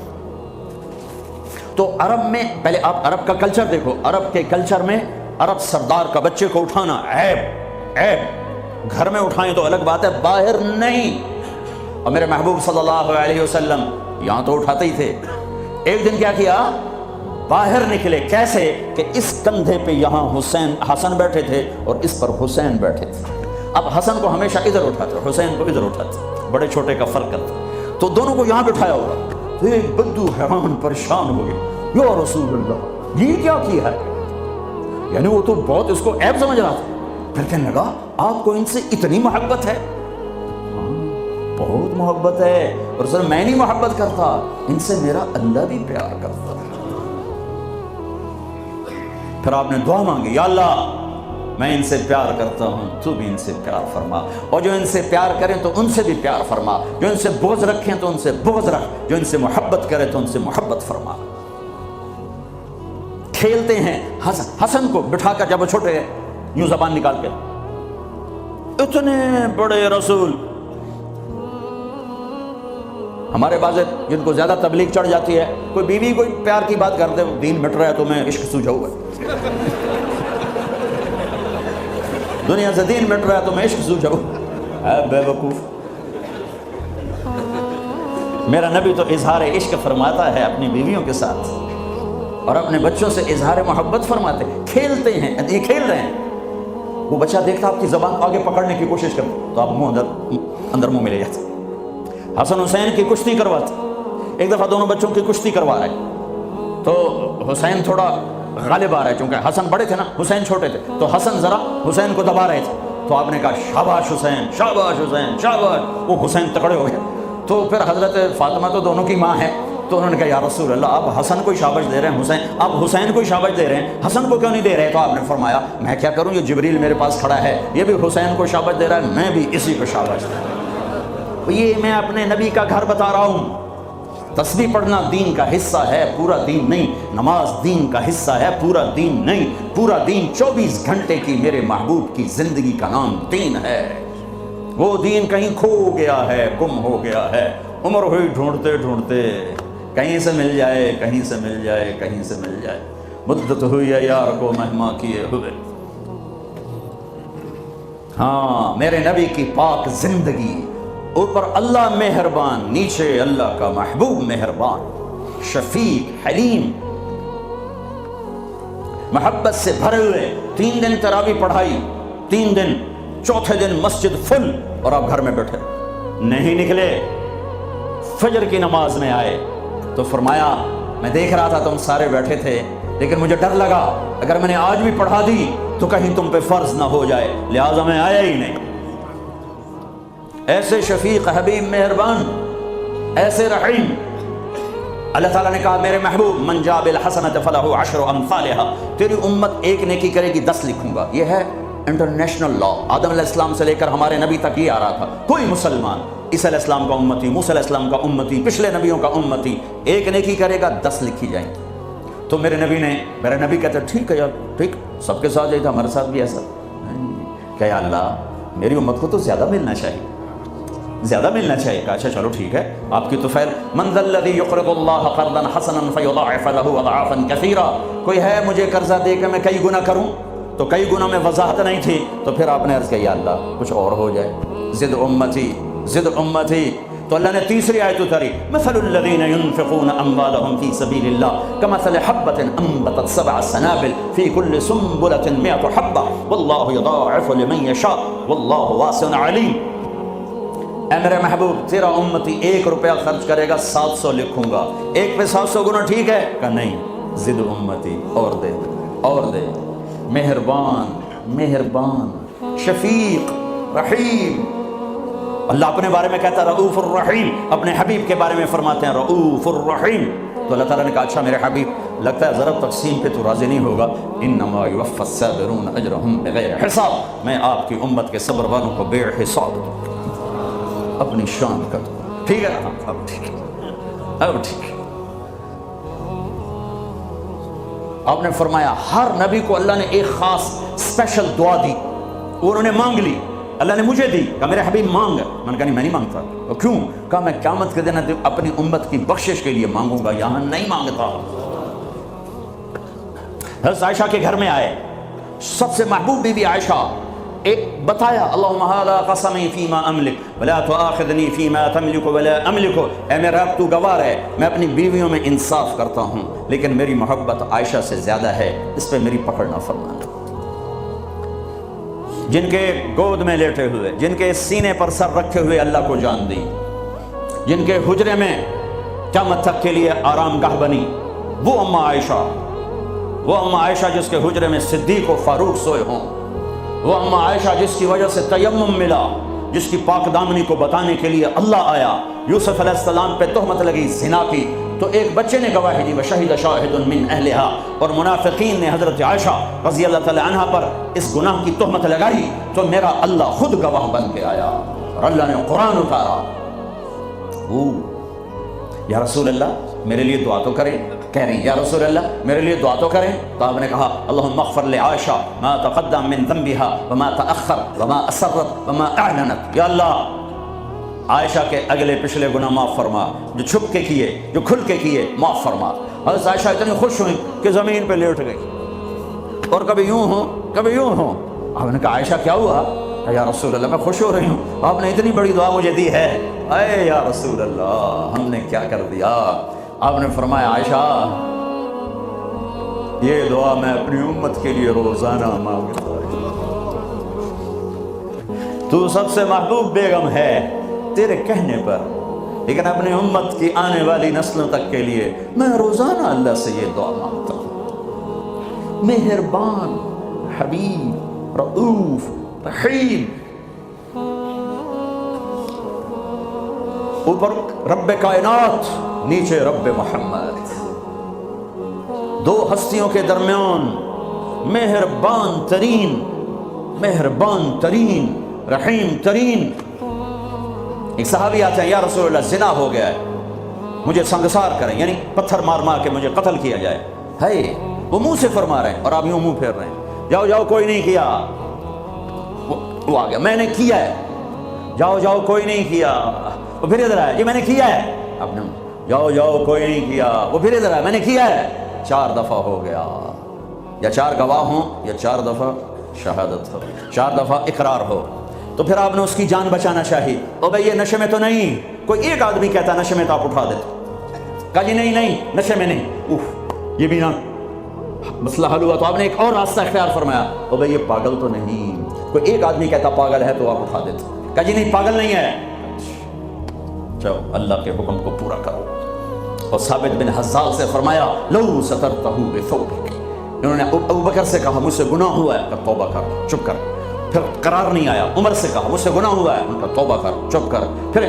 [SPEAKER 2] تو عرب میں پہلے آپ عرب کا کلچر دیکھو، عرب کے کلچر میں عرب سردار کا بچے کو اٹھانا عیب، گھر میں اٹھائیں تو الگ بات ہے، باہر نہیں۔ اور میرے محبوب صلی اللہ علیہ وسلم یہاں تو اٹھاتے ہی تھے۔ ایک دن کیا کیا، باہر نکلے، کیسے کہ اس کندھے پہ یہاں حسن بیٹھے تھے اور اس پر حسین بیٹھے تھے۔ اب حسن کو ہمیشہ ادھر اٹھاتے، حسین کو ادھر اٹھاتے، بڑے چھوٹے کا فرق کرتے، تو دونوں کو یہاں بٹھایا ہوگا۔ تو ایک بدو حیران پریشان ہو گئے، یا رسول اللہ یہ کیا کیا ہے؟ یعنی وہ تو بہت اس کو عیب سمجھ رہا تھا۔ پھر کہنے لگا آپ کو ان سے اتنی محبت ہے؟ بہت محبت ہے، اور سر میں نہیں محبت کرتا، ان سے میرا اللہ بھی پیار کرتا ہے۔ پھر آپ نے دعا مانگی یا اللہ میں ان سے پیار کرتا ہوں، تو بھی ان سے پیار فرما، اور جو ان سے پیار کریں تو ان سے بھی پیار فرما، جو ان سے بغض رکھیں تو ان سے بغض رکھ، جو ان سے محبت کرے تو ان سے محبت فرما۔ کھیلتے ہیں حسن کو بٹھا کر، جب وہ چھوٹے ہیں یوں زبان نکال کے، اتنے بڑے رسول، ہمارے بعض جن کو زیادہ تبلیغ چڑھ جاتی ہے، کوئی بیوی کوئی پیار کی بات کرتے دین مٹ رہا ہے تو میں عشق سوجھا ہوا ہے، دنیا سے دین مٹ رہا ہے تو میں عشق سوجھا ہوا، بے وقوف۔ میرا نبی تو اظہار عشق فرماتا ہے اپنی بیویوں کے ساتھ، اور اپنے بچوں سے اظہار محبت فرماتے ہیں۔ کھیلتے ہیں، یہ کھیل رہے ہیں، وہ بچہ دیکھتا آپ کی زبان کو آگے پکڑنے کی کوشش کرتا تو آپ منہ اندر منہ میں لے جاتے. حسن حسین کی کشتی کرواتے. ایک دفعہ دونوں بچوں کی کشتی کروا رہے تو حسین تھوڑا غالب آ رہا ہے, چونکہ حسن بڑے تھے نا, حسین چھوٹے تھے, تو حسن ذرا حسین کو دبا رہے تھے. تو آپ نے کہا شاباش حسین, شاباش حسین, شاباش. وہ حسین تکڑے ہو گئے. تو پھر حضرت فاطمہ تو دونوں کی ماں ہے, تو انہوں نے کہا یا رسول اللہ آپ حسن کو شاباش دے رہے ہیں, آپ حسین کو شاباش دے رہے ہیں, حسن کو کیوں نہیں دے رہے؟ تو آپ نے فرمایا میں کیا کروں, یہ جبریل میرے پاس کھڑا ہے, یہ بھی حسین کو شاباش دے رہا ہے, میں بھی اسی کو شاباش دے رہا ہوں. یہ میں اپنے نبی کا گھر بتا رہا ہوں. تسبیح پڑھنا دین کا حصہ ہے, پورا دین نہیں. نماز دین کا حصہ ہے, پورا دین نہیں. پورا دین 24 گھنٹے کی میرے محبوب کی زندگی کا نام دین ہے. وہ دین کہیں کھو گیا ہے, گم ہو گیا ہے. عمر ہوئی ڈھونڈتے ڈھونڈتے, کہیں سے مل جائے, کہیں سے مل جائے, کہیں سے مل جائے. مدت ہوئی ہے یار کو مہما کیے ہوئے. ہاں میرے نبی کی پاک زندگی, اوپر اللہ مہربان, نیچے اللہ کا محبوب مہربان, شفیق, حلیم, محبت سے بھرے ہوئے. 3 دن تراویح پڑھائی, 3 دن, چوتھے دن مسجد فل, اور آپ گھر میں بیٹھے نہیں نکلے. فجر کی نماز میں آئے تو فرمایا میں دیکھ رہا تھا تم سارے بیٹھے تھے, لیکن مجھے ڈر لگا اگر میں نے آج بھی پڑھا دی تو کہیں تم پہ فرض نہ ہو جائے, لہٰذا میں آیا ہی نہیں. ایسے شفیق, حبیب, مہربان, ایسے رحیم. اللہ تعالیٰ نے کہا میرے محبوب من جاء بالحسنۃ فلہ عشر امثالھا, تیری امت ایک نیکی کرے گی 10 لکھوں گا. یہ ہے انٹرنیشنل لا. آدم علیہ السلام سے لے کر ہمارے نبی تک یہ آ رہا تھا. کوئی مسلمان عیسیٰ علیہ السلام کا امتی, موسیٰ علیہ السلام کا امتی, پچھلے نبیوں کا امتی, ایک نیکی کرے گا 10 لکھی جائیں گی. تو میرے نبی کہتے ٹھیک ہے یار, ٹھیک, سب کے ساتھ یہی تھا, ہمارے ساتھ بھی ایسا. کہ یا اللہ میری امت کو تو زیادہ ملنا چاہیے, زیادہ ملنا چاہیے. کہا اچھا چلو ٹھیک ہے, آپ کی تو خیر. من ذا الذی یقرض اللہ قرضا حسنا فیضاعف له اضعافا کثیرا, کوئی ہے مجھے قرضہ دے کے میں کئی گنا کروں؟ تو کئی گنا میں وضاحت نہیں تھی, تو پھر آپ نے عرض کیا یا اللہ کچھ اور ہو جائے, زد امتی, زد امتی. تو اللہ نے تیسری آیت اتاری, مثل الذین ينفقون اموالهم فی سبیل اللہ کمثل حبۃ انبتت 7 سنابل فی کل سنبلۃ 100 حبۃ واللہ یضاعف لمن یشاء واللہ واسع علیم. اے میرے محبوب تیرا امتی 1 روپیہ خرچ کرے گا 700 لکھوں گا, ایک پہ 700 گنا ٹھیک ہے؟ کہ نہیں, زد امتی, اور دے, اور دے. مہربان, مہربان, شفیق, رحیم. اللہ اپنے بارے میں کہتا ہے رؤوف الرحیم, اپنے حبیب کے بارے میں فرماتے ہیں رؤوف الرحیم. تو اللہ تعالیٰ نے کہا اچھا میرے حبیب لگتا ہے ضرب تقسیم پہ تو راضی نہیں ہوگا, انما یوفی الصابرون اجرهم بغیر حساب, میں آپ کی امت کے صبر والوں کو بے حساب اپنی شان کا دوں. ٹھیک ہے نا, اب ٹھیک ہے, اب ٹھیک ہے. آپ نے فرمایا ہر نبی کو اللہ نے ایک خاص اسپیشل دعا دی, انہوں نے مانگ لی, اللہ نے مجھے دی. کہا میرے حبیب مانگ. میں نے کہا نہیں میں نہیں مانگتا. اور کیوں؟ کہا میں قیامت کے دن اپنی امت کی بخشش کے لیے مانگوں گا, یہاں نہیں مانگتا. حضرت عائشہ کے گھر میں آئے, سب سے محبوب بی بی عائشہ, ایک بتایا اللہم ھذا قسمی فیما املک ولا تؤاخذنی فیما تملک ولا املک. اے میرا رب تو گواہ ہے میں اپنی بیویوں میں انصاف کرتا ہوں, لیکن میری محبت عائشہ سے زیادہ ہے, اس پہ میری پکڑ نہ فرمانا. جن کے گود میں لیٹے ہوئے, جن کے سینے پر سر رکھے ہوئے اللہ کو جان دی, جن کے حجرے میں قیامت تک کے لیے آرام گاہ بنی, وہ اماں عائشہ, وہ اماں عائشہ جس کے حجرے میں صدیق و فاروق سوئے ہوں, وہ اماں عائشہ جس کی وجہ سے تیمم ملا, جس کی پاک دامنی کو بتانے کے لیے اللہ آیا. یوسف علیہ السلام پہ تہمت لگی زنا کی, تو ایک بچے نے گواہی دی وشہد شاہد من اہلہا, اور منافقین نے حضرت عائشہ رضی اللہ تعالی عنہ پر اس گناہ کی تہمت لگائی, تو میرا اللہ خود گواہ بن کے آیا اور اللہ نے قرآن اتارا. یا رسول اللہ میرے لیے دعا تو کریں. کہہ رہی ہیں یا رسول اللہ میرے لیے دعا تو کریں. تو آپ نے کہا اللہم اغفر لعائشہ ما تقدم من ذنبها وما تأخر وما اسرت وما اعلنت. یا اللہ عائشہ کے اگلے پچھلے گناہ معاف فرما, جو چھپ کے کیے, جو کھل کے کیے, معاف فرما. حضرت عائشہ اتنی خوش ہوئی کہ زمین پہ لیٹ گئی, اور کبھی یوں ہوں کبھی یوں ہوں. آپ نے کہا عائشہ کیا ہوا؟ یا رسول اللہ میں خوش ہو رہی ہوں, آپ نے اتنی بڑی دعا مجھے دی ہے. اے یا رسول اللہ ہم نے کیا کر دیا؟ آپ نے فرمایا عائشہ یہ دعا میں اپنی امت کے لیے روزانہ مانگتا ہوں. تو سب سے محبوب بیگم ہے تیرے کہنے پر، لیکن اپنی امت کی آنے والی نسلوں تک کے لیے میں روزانہ اللہ سے یہ دعا مانگتا ہوں، مہربان، حبیب، رؤوف، رحیم، اوپر رب کائنات، نیچے رب محمد، دو ہستیوں کے درمیان مہربان ترین، رحیم ترین۔ ایک صحابی آتے ہیں، یا رسول اللہ زنا ہو گیا ہے، مجھے سنگسار کریں، یعنی پتھر مار مار کے مجھے قتل کیا جائے۔ ہے وہ منہ سے فرما رہے ہیں اور آپ یوں منہ پھیر رہے ہیں، جاؤ جاؤ کوئی نہیں کیا، وہ آ گیا، میں نے کیا ہے، جاؤ جاؤ کوئی نہیں کیا، وہ پھر ادھر آیا، جی میں نے کیا ہے، آپ نے جاؤ جاؤ کوئی نہیں کیا، وہ پھر ادھر آیا، میں نے کیا ہے، 4 دفعہ ہو گیا، یا 4 گواہ ہوں یا 4 دفعہ شہادت ہو، 4 دفعہ اقرار ہو، تو پھر آپ نے اس کی جان بچانا چاہیے۔ او بھائی یہ نشے میں تو نہیں، کوئی ایک آدمی کہتا نشے میں تو آپ اٹھا دیتے، کہا جی نہیں نہیں نشے میں نہیں، اوف یہ بھی نہ مسئلہ حل ہوا، تو آپ نے ایک اور راستہ اختیار فرمایا، او بھائی یہ پاگل تو نہیں، کوئی ایک آدمی کہتا پاگل ہے تو آپ اٹھا دیتے، کہا جی نہیں پاگل نہیں ہے، چلو اللہ کے حکم کو پورا کرو۔ اور ثابت بن حزال سے فرمایا لو سترتہ بثوبک، انہوں نے ابو بکر سے کہا مجھ سے گناہ ہوا ہے، کہ توبہ کر، چپ کر، پھر قرار نہیں آیا، عمر سے کہا مجھ سے گناہ ہوا ہے، ان کا توبہ کر، چپ کر، پھر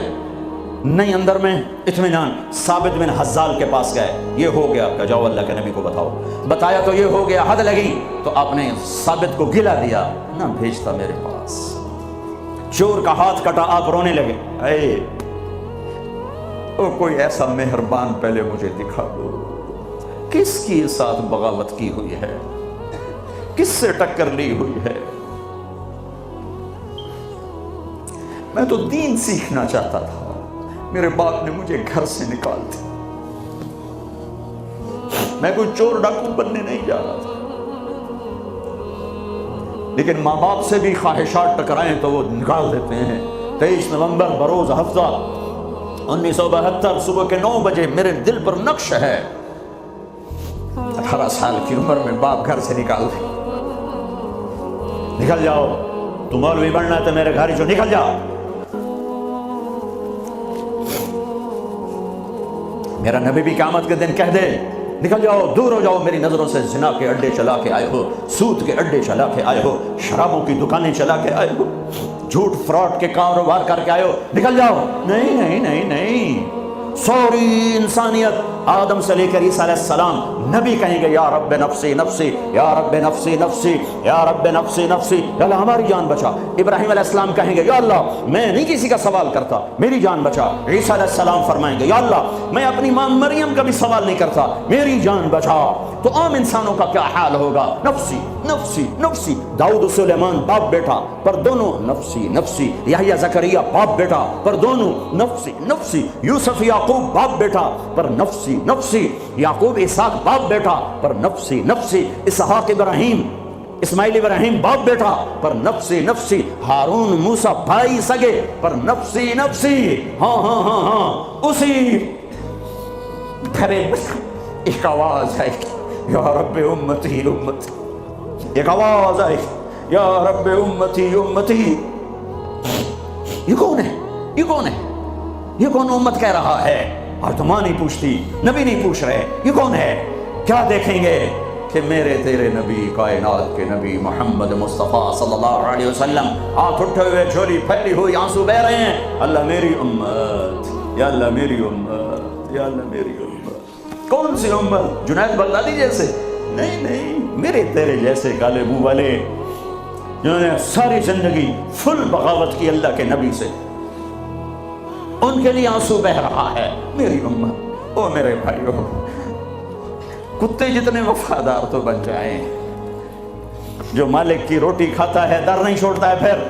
[SPEAKER 2] نہیں اندر میں اطمینان، ثابت بن حزال کے پاس گئے، یہ ہو گیا، کہ جاؤ اللہ کے نبی کو بتاؤ، بتایا تو یہ ہو گیا، حد لگی، تو آپ نے ثابت کو گلا دیا، نہ بھیجتا میرے پاس، چور کا ہاتھ کٹا، آپ رونے لگے، اے او کوئی ایسا مہربان پہلے مجھے دکھا دو، کس کی ساتھ بغاوت کی ہوئی ہے، کس سے ٹکر لی ہوئی ہے، میں تو دین سیکھنا چاہتا تھا، میرے باپ نے مجھے گھر سے نکال دیا، میں کوئی چور ڈاکو بننے نہیں جا رہا تھا، لیکن ماں باپ سے بھی خواہشات ٹکرائیں تو وہ نکال دیتے ہیں۔ 23 نومبر بروز ہفتہ 1972 صبح کے 9 بجے میرے دل پر نقش ہے، 18 سال کی عمر میں باپ گھر سے نکال دے، نکل جاؤ، تم مولوی بننا ہے تو میرے گھر سے نکل جاؤ، میرا نبی بھی قیامت کے دن کہہ دے نکل جاؤ، دور ہو جاؤ میری نظروں سے، زنا کے اڈے چلا کے آئے ہو، سود کے اڈے چلا کے آئے ہو، شرابوں کی دکانیں چلا کے آئے ہو، جھوٹ فراڈ کے کاروبار کر کے آئے ہو، نکل جاؤ۔ نہیں نہیں نہیں نہیں، سوری انسانیت آدم سے لے کر عیسیٰ علیہ السلام نبی کہیں گے یا رب نفسی نفسی، یا رب نفسی نفسی، یا رب نفسی نفسی، یا اللہ ہماری جان بچا۔ ابراہیم علیہ السلام کہیں گے یا اللہ میں نہیں کسی کا سوال کرتا، میری جان بچا۔ عیسیٰ علیہ السلام فرمائیں گے یا اللہ میں اپنی ماں مریم کا بھی سوال نہیں کرتا، میری جان بچا۔ تو عام انسانوں کا کیا حال ہوگا؟ نفسی نفسی نفسی۔ داؤد و سلیمان باپ بیٹا پر دونوں نفسی نفسی، یحییٰ زکریا باپ بیٹا پر دونوں نفسی نفسی، یوسف یعقوب باپ بیٹا پر نفسی نفسی، یعقوب اسحاق باپ بیٹا پر نفسی نفسی، اسحاق ابراہیم اسماعیل ابراہیم باپ بیٹا پر نفسی نفسی، ہارون موسیٰ بھائی سگے پر نفسی نفسی۔ ہاں ہاں ہاں ہاں، اسی پھر ایک آواز ہے یا رب امتی امتی، ایک آواز ہے یا رب امتی امتی۔ یہ کون ہے؟ یہ کون ہے؟ یہ کون امت کہہ رہا ہے؟ اور تم نہیں پوچھتی، نبی نہیں پوچھ رہے یہ کون ہے؟ کیا دیکھیں گے کہ میرے تیرے نبی، کائنات کے نبی محمد مصطفیٰ صلی اللہ علیہ وسلم ہاتھ اٹھے ہوئے، جھولی پھیلی ہوئی، آنسو بہ رہے ہیں، اللہ میری امت، یا اللہ میری امت، یا اللہ میری امت۔ کون سی امت؟ جنید بغدادی جیسے؟ نہیں نہیں، میرے تیرے جیسے کالے منہ والے جنہوں نے ساری زندگی فل بغاوت کی اللہ کے نبی سے، ان کے لیے آنسو بہ رہا ہے میری امت۔ او میرے بھائیو، کتے جتنے وفادار تو بن جائیں، جو مالک کی روٹی کھاتا ہے در نہیں چھوڑتا ہے۔ پھر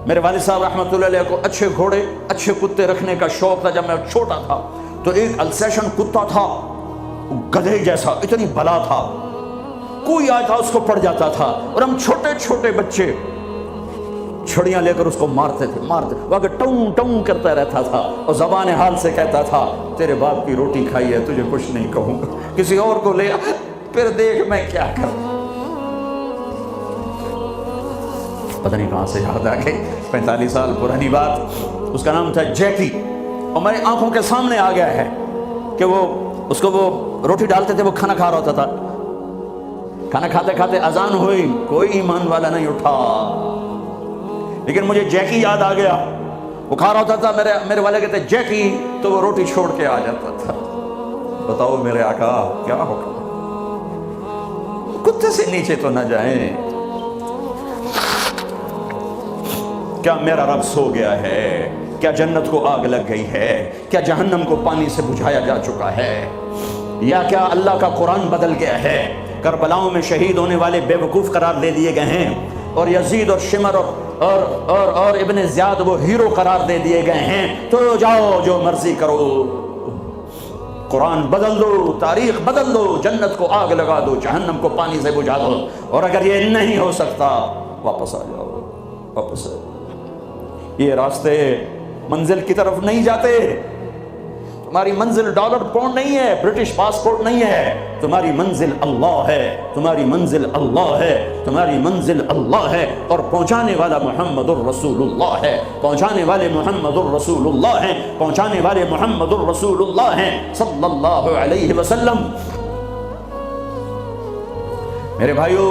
[SPEAKER 2] میرے والد صاحب رحمۃ اللہ علیہ کو اچھے گھوڑے اچھے کتے رکھنے کا شوق تھا۔ جب میں چھوٹا تھا تو ایک السیشن کتا تھا، گدھے جیسا، اتنی بلا تھا، کوئی آیا تھا اس کو پڑ جاتا تھا، اور ہم چھوٹے چھوٹے بچے چھڑیاں لے کر اس کو مارتے تھے وہ آگے ٹوں ٹوں کرتا رہتا تھا، اور زبان حال سے کہتا تھا تیرے باپ کی روٹی کھائی ہے، تجھے کچھ نہیں کہوں گا، کسی اور کو لے پھر دیکھ میں کیا کروں۔ پتہ نہیں کہاں سے یاد آ گئی۔ 45 سال پرانی بات. اس کا نام تھا جیکی, اور میری آنکھوں کے سامنے آ گیا ہے کہ وہ اس کو وہ روٹی ڈالتے تھے, وہ کھانا کھا رہا ہوتا تھا. کھانا کھاتے کھاتے اذان ہوئی, کوئی ایمان والا نہیں اٹھا, لیکن مجھے جیکی یاد آ گیا. وہ کھا رہا ہوتا تھا, میرے والے کہتے جیکی, تو وہ روٹی چھوڑ کے آ جاتا تھا. بتاؤ میرے آقا کیا حکم, کتے سے نیچے تو نہ جائیں. کیا میرا رب سو گیا ہے؟ کیا جنت کو آگ لگ گئی ہے؟ کیا جہنم کو پانی سے بجھایا جا چکا ہے؟ یا کیا اللہ کا قرآن بدل گیا ہے؟ کربلاؤں میں شہید ہونے والے بے وقوف قرار دے دیے گئے ہیں, اور یزید اور شمر اور ابن زیاد وہ ہیرو قرار دے دیے گئے ہیں. تو جاؤ جو مرضی کرو, قرآن بدل دو, تاریخ بدل دو, جنت کو آگ لگا دو, جہنم کو پانی سے بجھا دو. اور اگر یہ نہیں ہو سکتا, واپس آ جاؤ, واپس آ جاؤ. یہ راستے منزل کی طرف نہیں جاتے. تمہاری منزل ڈالر پاؤنڈ نہیں ہے, برٹش پاسپورٹ نہیں ہے. تمہاری منزل اللہ ہے, تمہاری منزل اللہ ہے, تمہاری منزل اللہ ہے. اور پہنچانے والا محمد الرسول اللہ ہے, پہنچانے والے محمد الرسول اللہ ہیں, پہنچانے والے محمد الرسول اللہ ہیں صلی اللہ علیہ وسلم. میرے بھائیو,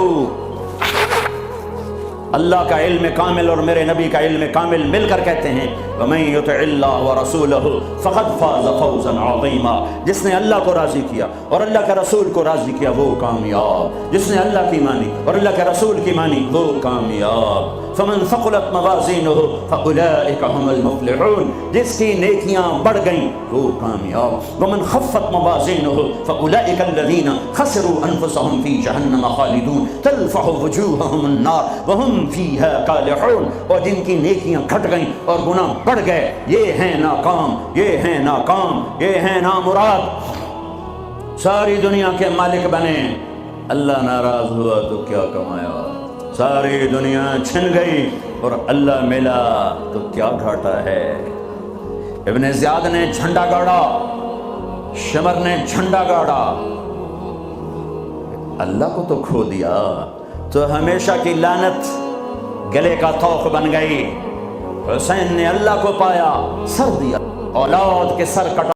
[SPEAKER 2] اللہ کا علم کامل اور میرے نبی کا علم کامل مل کر کہتے ہیں وَمَن يُطِعِ اللَّهَ وَرَسُولَهُ فَقَدْ فَازَ فَوْزًا عَظِيمًا. جس نے اللہ کو راضی کیا اور اللہ کے رسول کو راضی کیا وہ کامیاب. جس نے اللہ کی مانی اور اللہ کے رسول کی مانی وہ کامیاب. فَمَن ثَقُلَتْ مَوَازِينُهُ فَأُولَٰئِكَ هُمُ الْمُفْلِحُونَ. جس کی نیکیاں بڑھ گئیں وہ کامیاب. وَمَن خَفَّتْ مَوَازِينُهُ فَأُولَٰئِكَ الَّذِينَ خَسِرُوا أَنفُسَهُمْ فِي جَهَنَّمَ خَالِدُونَ تَلْفَحُ وُجُوهَهُمُ النَّارُ وَهُمْ فِيهَا كَالِحُونَ. اور جن کی نیکیاں گھٹ گئیں اور گناہ بڑھ گئے, یہ ہیں ناکام, یہ ہیں ناکام, یہ ہیں نامراد. ساری دنیا کے مالک بنے, اللہ ناراض ہوا تو کیا کمایا. ساری دنیا چھن گئی اور اللہ ملا تو کیا گھاٹا ہے. ابن زیاد نے جھنڈا گاڑا, شمر نے جھنڈا گاڑا, اللہ کو تو کھو دیا تو ہمیشہ کی لعنت گلے کا طوق بن گئی. حسین نے اللہ کو پایا, سر دیا, اولاد کے سر کٹا.